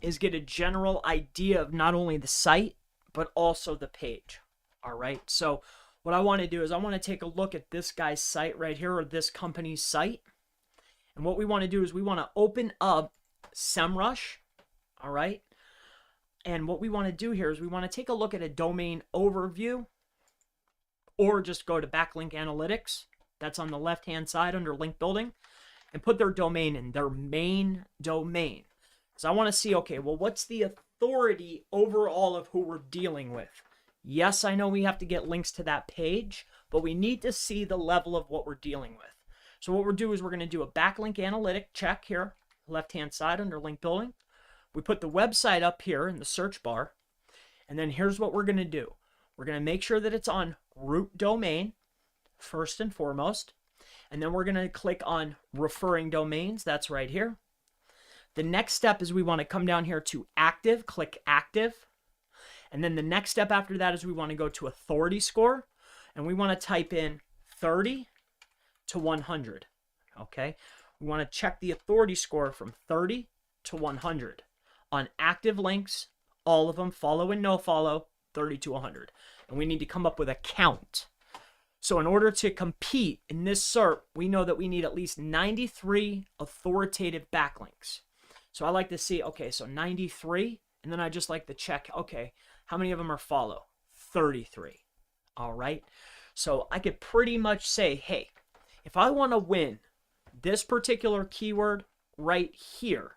is get a general idea of not only the site, but also the page, all right. So what I want to do is I want to take a look at this guy's site right here, or this company's site. And what we want to do is we want to open up SEMrush, all right. And what we want to do here is we want to take a look at a domain overview, or just go to backlink analytics. That's on the left-hand side under link building, and put their domain in, their main domain. So I want to see, okay, well, what's the authority overall of who we're dealing with? Yes, I know we have to get links to that page, but we need to see the level of what we're dealing with. So what we'll do is we're going to do a backlink analytic check here, left-hand side under link building. We put the website up here in the search bar, and then here's what we're going to do. We're going to make sure that it's on root domain, first and foremost, and then we're going to click on referring domains. That's right here. The next step is we want to come down here to active, click active. And then the next step after that is we want to go to authority score, and we want to type in 30 to 100. Okay, we want to check the authority score from 30 to 100 on active links, all of them, follow and no follow, 30 to 100. And we need to come up with a count. So in order to compete in this SERP, we know that we need at least 93 authoritative backlinks. So I like to see, okay, so 93, and then I just like to check, okay, how many of them are follow? 33. All right. So I could pretty much say, hey, if I want to win this particular keyword right here,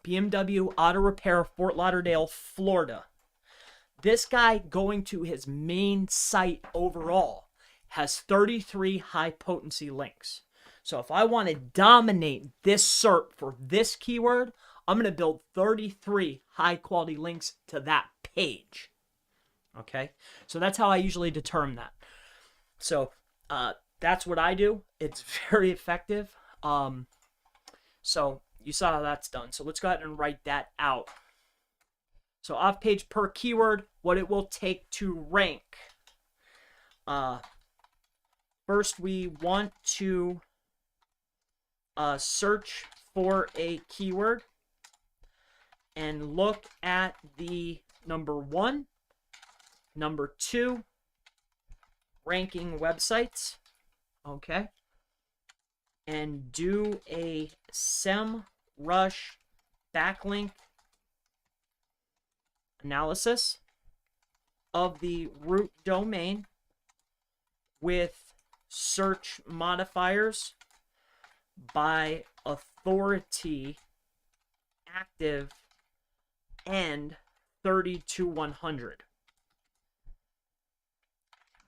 BMW Auto Repair, Fort Lauderdale, Florida, this guy going to his main site overall has 33 high potency links. So if I want to dominate this SERP for this keyword, I'm going to build 33 high quality links to that page. Okay, so that's how I usually determine that. So that's what I do. It's very effective. So you saw how that's done. So let's go ahead and write that out. So off page per keyword, what it will take to rank. First, we want to search for a keyword and look at the number 1, number 2 ranking websites, okay? And do a SEMrush backlink analysis of the root domain with search modifiers by authority, active, and 30 to 100.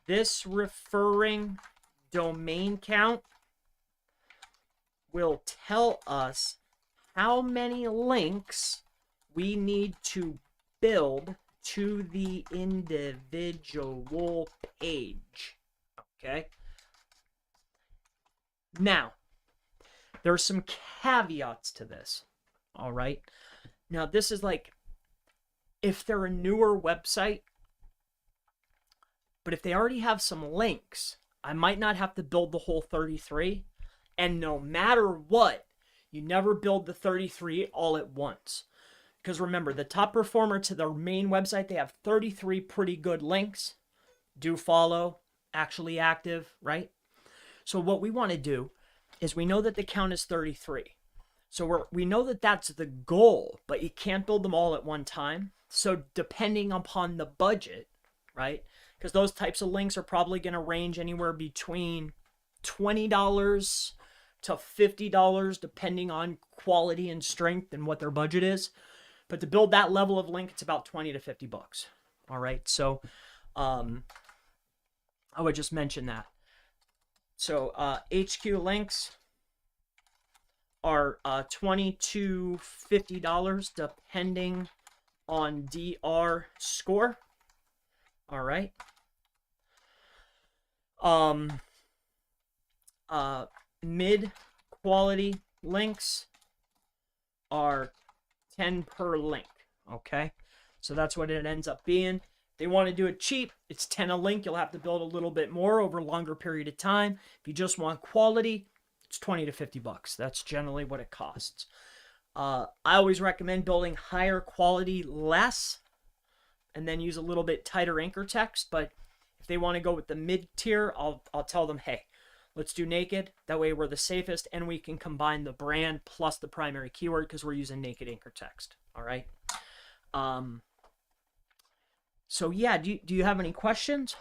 This referring domain count will tell us how many links we need to build to the individual page. Okay? Now, there are some caveats to this. All right? Now, this is like if they're a newer website, but if they already have some links, I might not have to build the whole 33. And no matter what, you never build the 33 all at once. Because remember, the top performer to their main website, they have 33 pretty good links. Do follow, actually active, right? So what we want to do is we know that the count is 33. So we know that that's the goal, but you can't build them all at one time. So depending upon the budget, right? Because those types of links are probably going to range anywhere between $20 to $50, depending on quality and strength and what their budget is. But to build that level of link, it's about 20 to 50 bucks. All right. So I would just mention that. So HQ links are $20 to $50 depending on DR score. All right. Mid quality links are 10 per link. Okay. So that's what it ends up being. If they want to do it cheap, it's 10 a link. You'll have to build a little bit more over a longer period of time. If you just want quality, it's 20 to 50 bucks. That's generally what it costs. I always recommend building higher quality less and then use a little bit tighter anchor text. But if they want to go with the mid tier, I'll tell them, hey, let's do naked. That way we're the safest and we can combine the brand plus the primary keyword because we're using naked anchor text. All right. So yeah, do you have any questions?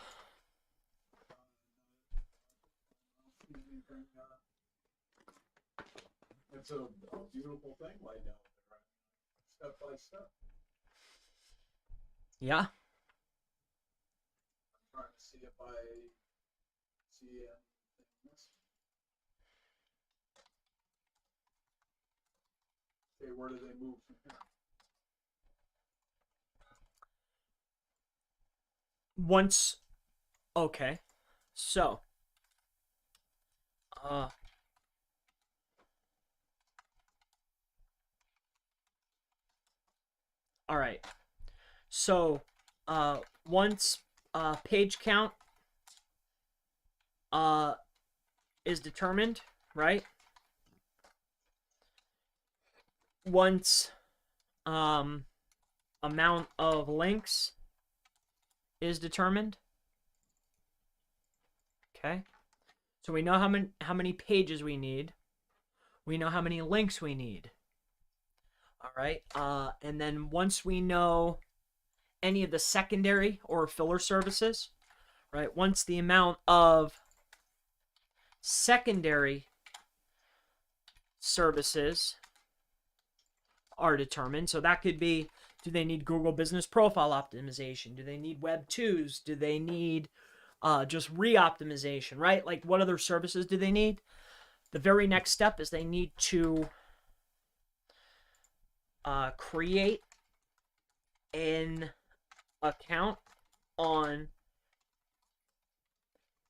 It's a beautiful thing laid out there, step by step. Yeah. I'm trying to see if I see anything missing. Okay, where do they move from here? Once, okay, so, all right, so, once, page count, is determined, right? Once, amount of links is determined. Okay. So we know how many pages we need. We know how many links we need. All right. And then once we know any of the secondary or filler services, right? Once the amount of secondary services are determined. So that could be, do they need Google Business Profile Optimization? Do they need Web 2s? Do they need just re-optimization, right? Like what other services do they need? The very next step is they need to create an account on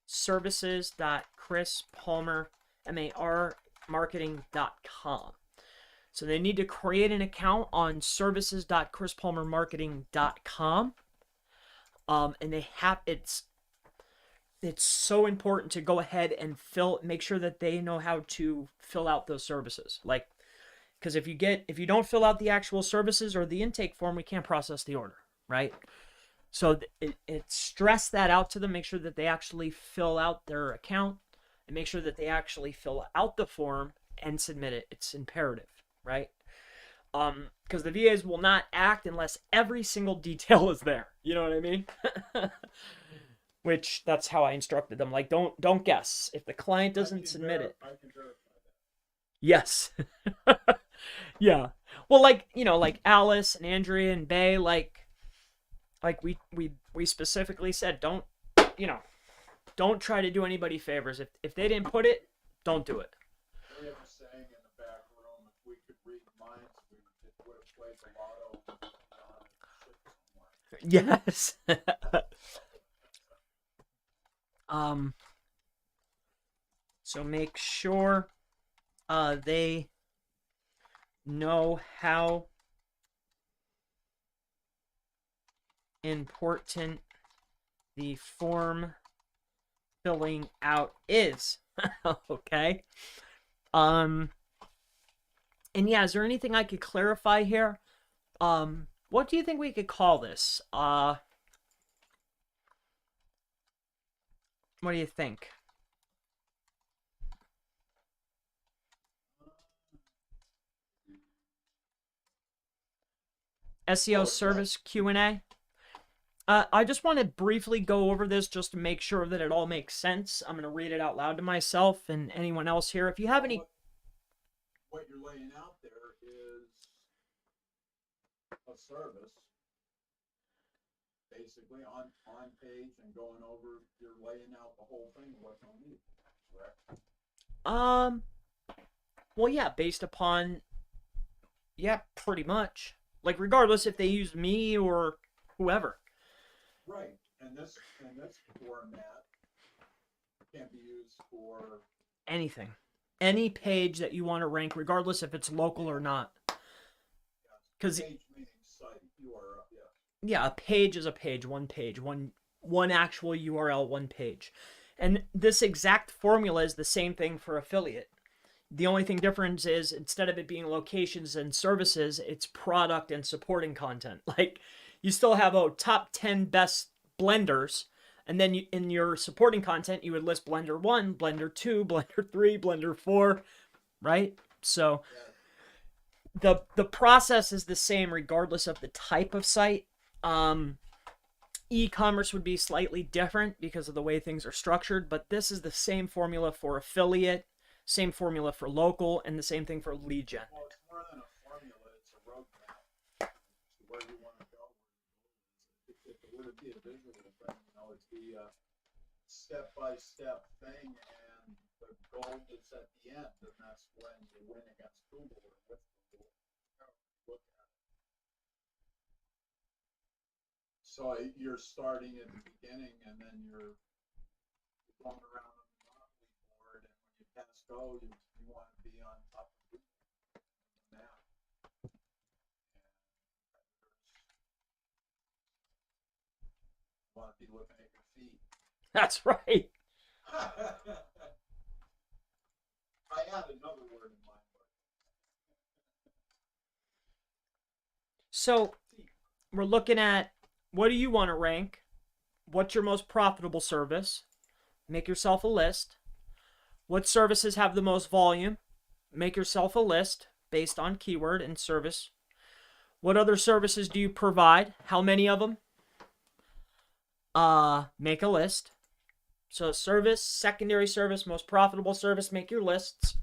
services.chrispalmermarketing.com. So they need to create an account on services.chrispalmermarketing.com. And they have it's so important to go ahead and make sure that they know how to fill out those services. Like, because if you don't fill out the actual services or the intake form, we can't process the order, right? So it stress that out to them, make sure that they actually fill out their account and make sure that they actually fill out the form and submit it. It's imperative, right? Because the VAs will not act unless every single detail is there. You know what I mean? Which that's how I instructed them. Like, don't guess. If the client doesn't submit it. I can verify that. Yes. Yeah. Well, like, like Alice and Andrea and Bay, like we specifically said, don't try to do anybody favors. If they didn't put it, don't do it. We have a saying in the back room, if we could read minds, we would have played the lotto. Yes. So make sure they know how important the form filling out is. Okay. And yeah, is there anything I could clarify here? What do you think we could call this? What do you think? SEO service Q&A. I just want to briefly go over this just to make sure that it all makes sense. I'm going to read it out loud to myself and anyone else here. If you have any... What you're laying out there is a service, basically on page and going over, you're laying out the whole thing, what you need, correct? Well, yeah, based upon... Yeah, pretty much. Like, regardless if they use me or whoever. Right, and this format can be used for anything, any page that you want to rank, regardless if it's local or not. Because page meaning site URL, yeah, a page is a page, one actual URL, one page, and this exact formula is the same thing for affiliate. The only thing difference is instead of it being locations and services, it's product and supporting content. Like, you still have top 10 best blenders, and then in your supporting content, you would list Blender 1, Blender 2, Blender 3, Blender 4, right? So the process is the same regardless of the type of site. E-commerce would be slightly different because of the way things are structured, but this is the same formula for affiliate, same formula for local, and the same thing for lead gen. Well, it's more than a formula, it's a roadmap to where you want to go. If it were to be a visual thing, it'd be a step-by-step thing, and the goal is at the end, and that's when you win against Google or with Google. Look at it. So you're starting at the beginning, and then you're going around on the monopoly board, and when you pass go, you want to be on top of the map. Want to be looking at your feet. That's right. I had another word in mind. So we're looking at, what do you want to rank? What's your most profitable service? Make yourself a list. What services have the most volume? Make yourself a list based on keyword and service. What other services do you provide? How many of them? Make a list. So service, secondary service, most profitable service, make your lists.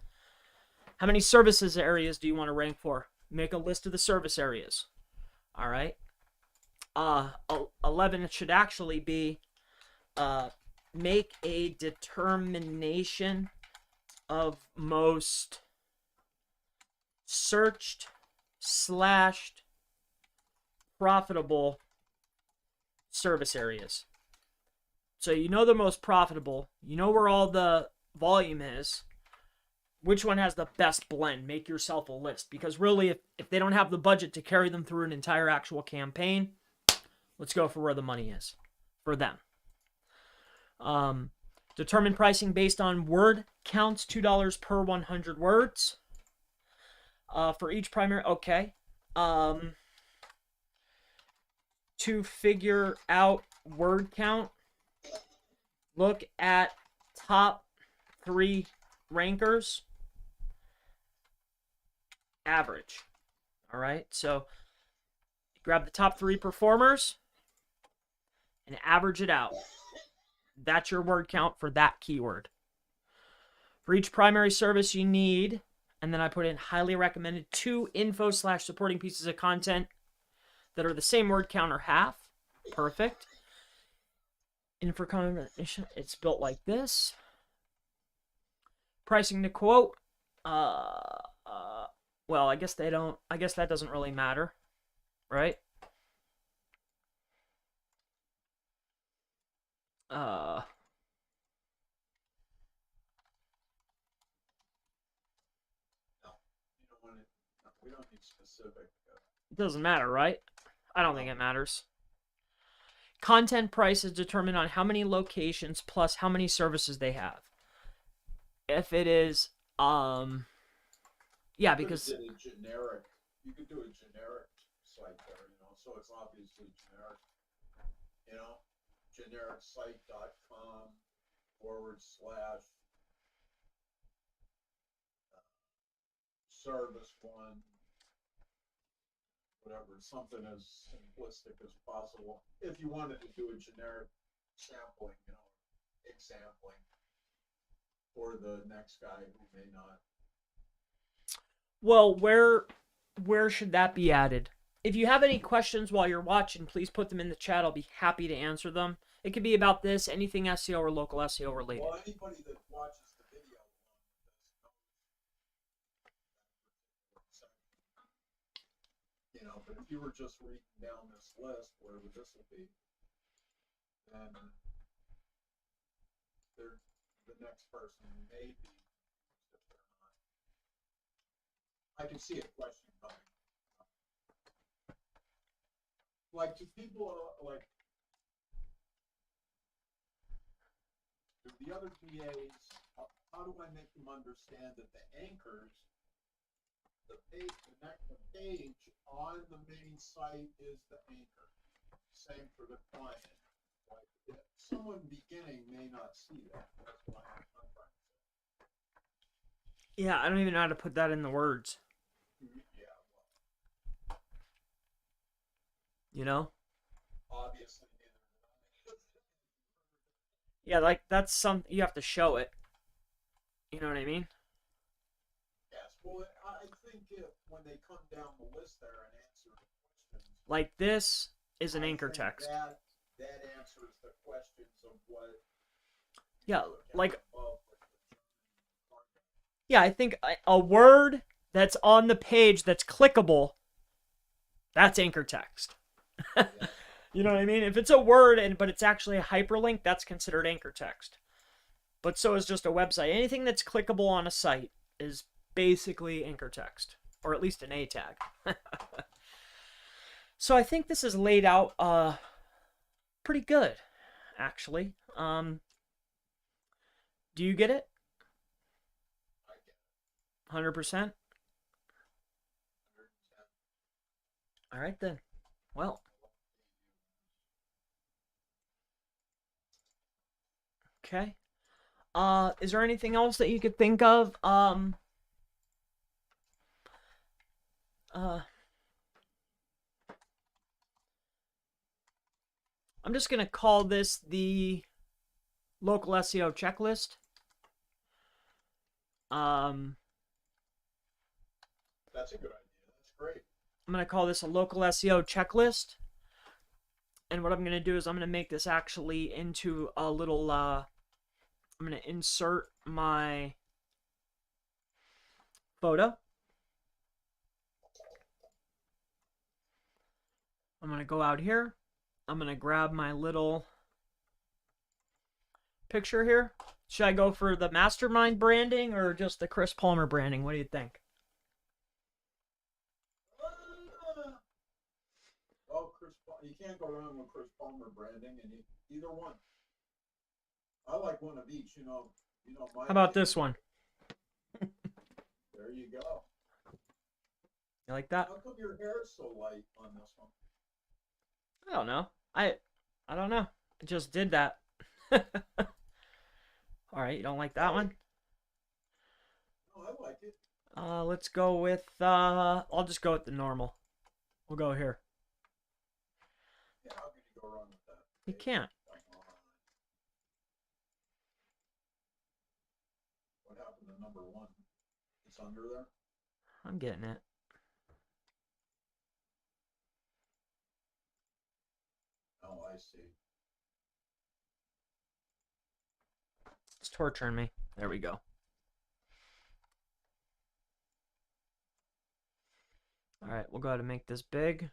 How many services areas do you want to rank for? Make a list of the service areas. All right. 11 should actually be make a determination of most searched / profitable service areas. So you know the most profitable, you know where all the volume is. which one has the best blend. Make yourself a list, because really, if they don't have the budget to carry them through an entire actual campaign, let's go for where the money is for them. Determine pricing based on word counts, $2 per 100 words. For each primary, okay. To figure out word count, look at top 3 rankers, average. All right, so grab the top 3 performers and average it out. That's your word count for that keyword. For each primary service, you need, and then I put in highly recommended, 2 info/supporting pieces of content that are the same word count or half. Perfect. Info combination, it's built like this. Pricing to quote. Well, I guess that doesn't really matter, right? No, we don't need specific. It doesn't matter, right? I don't think it matters. Content price is determined on how many locations plus how many services they have. If it is, yeah, because you could do a generic site there, so it's obviously generic, generic site.com / service one, whatever, something as simplistic as possible. If you wanted to do a generic sampling, exampling for the next guy who may not. Well, where should that be added? If you have any questions while you're watching, please put them in the chat. I'll be happy to answer them. It could be about this, anything SEO or local SEO related. Well, anybody that watches the video but if you were just reading down this list, whatever this will be, then the next person may be, if they're not. I can see a question coming. Like, do people, the other VAs, how do I make them understand that the anchors, the page on the main site is the anchor? Same for the client. Like, someone beginning may not see that. That's why I'm trying to say. Yeah, I don't even know how to put that in the words. Yeah, obviously neither. Yeah, like that's you have to show it. You know what I mean? Yes. Well, I think when they come down the list there and answer the questions, like this is an anchor text. That answers the questions of what. Yeah, like. Yeah, I think a word that's on the page that's clickable, that's anchor text. You know what I mean? If it's a word but it's actually a hyperlink, that's considered anchor text. But so is just a website. Anything that's clickable on a site is basically anchor text, or at least an A tag. So I think this is laid out pretty good, actually. Do you get it? 100%? All right then. Well. Okay. Is there anything else that you could think of? I'm just gonna call this the local SEO checklist. That's a good idea. That's great. I'm gonna call this a local SEO checklist. And what I'm gonna do is I'm gonna make this actually into a little I'm going to insert my photo. I'm going to go out here. I'm going to grab my little picture here. Should I go for the Mastermind branding or just the Chris Palmer branding? What do you think? Well, you can't go wrong with Chris Palmer branding, and either one. I like one of each. My. How about this one? There you go. You like that? How come your hair is so light on this one? I don't know. I don't know. I just did that. All right, you don't like that one? No, I like it. Let's go with I'll just go with the normal. We'll go here. Yeah, how can you go wrong with that? You can't. Come on. What happened to number 1? It's under there? I'm getting it. Oh, I see. It's torturing me. There we go. All right, we'll go ahead and make this big.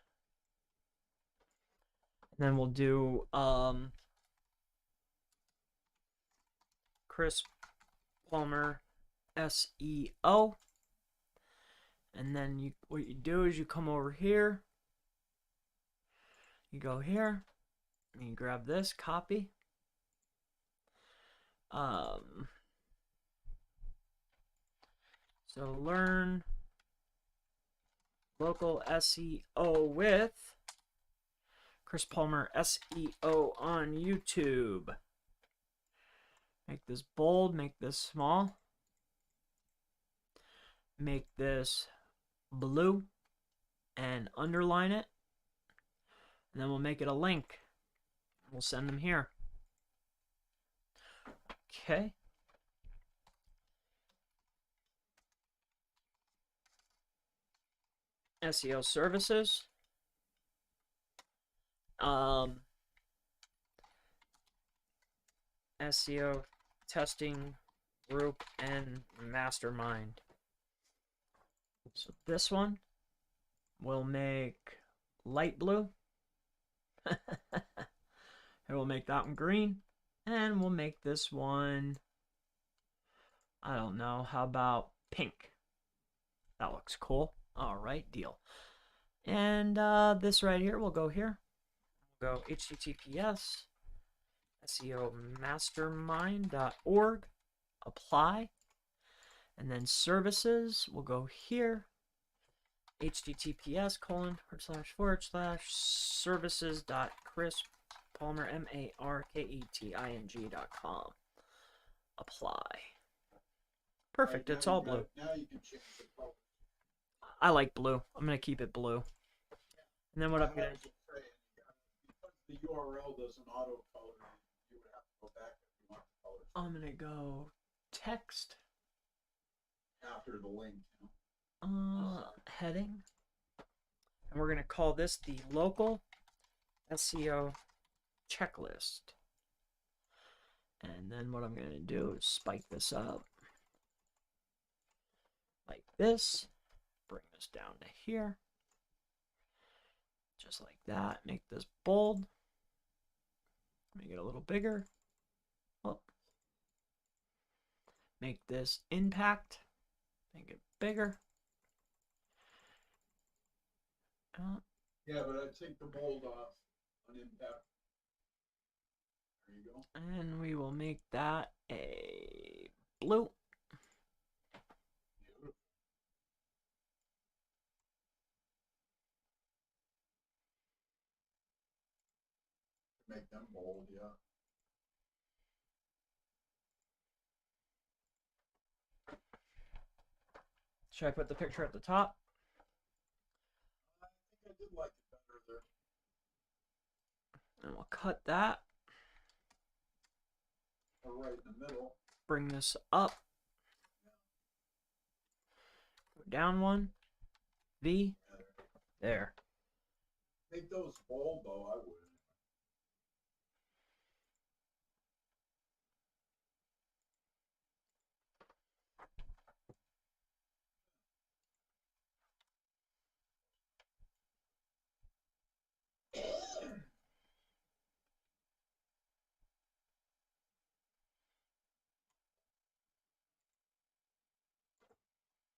And then we'll do Chris Palmer SEO. And then what you do is you come over here. You go here. And you grab this, copy. So learn local SEO with Chris Palmer SEO on YouTube. Make this bold, make this small. Make this blue and underline it. And then we'll make it a link. We'll send them here. Okay. SEO services. SEO testing group and mastermind. So this one we'll make light blue. And we'll make that one green. And we'll make this one, I don't know, how about pink? That looks cool. All right, deal. And this right here, we'll go here. We'll go https seomastermind.org, apply, and then services, we'll go here, https://services.chrispalmer.com, apply. Perfect, it's all blue. Now you can change the color. I like blue. I'm going to keep it blue. And then what I'm going to do, because the URL doesn't auto color, you would have to go back if you want the colors. I'm going to go text. After the link. Heading. And we're going to call this the local SEO checklist. And then what I'm going to do is spike this up like this. Bring this down to here. Just like that. Make this bold. Make it a little bigger. Oh. Make this impact. Make it bigger. Yeah, but I take the bold off on impact. There you go. And we will make that a blue. Beautiful. Make them bold, yeah. Should I put the picture at the top? I think I did like it better there. And we'll cut that. Or right in the middle. Bring this up. Go down one. V. Yeah, There. make those bold though, I would.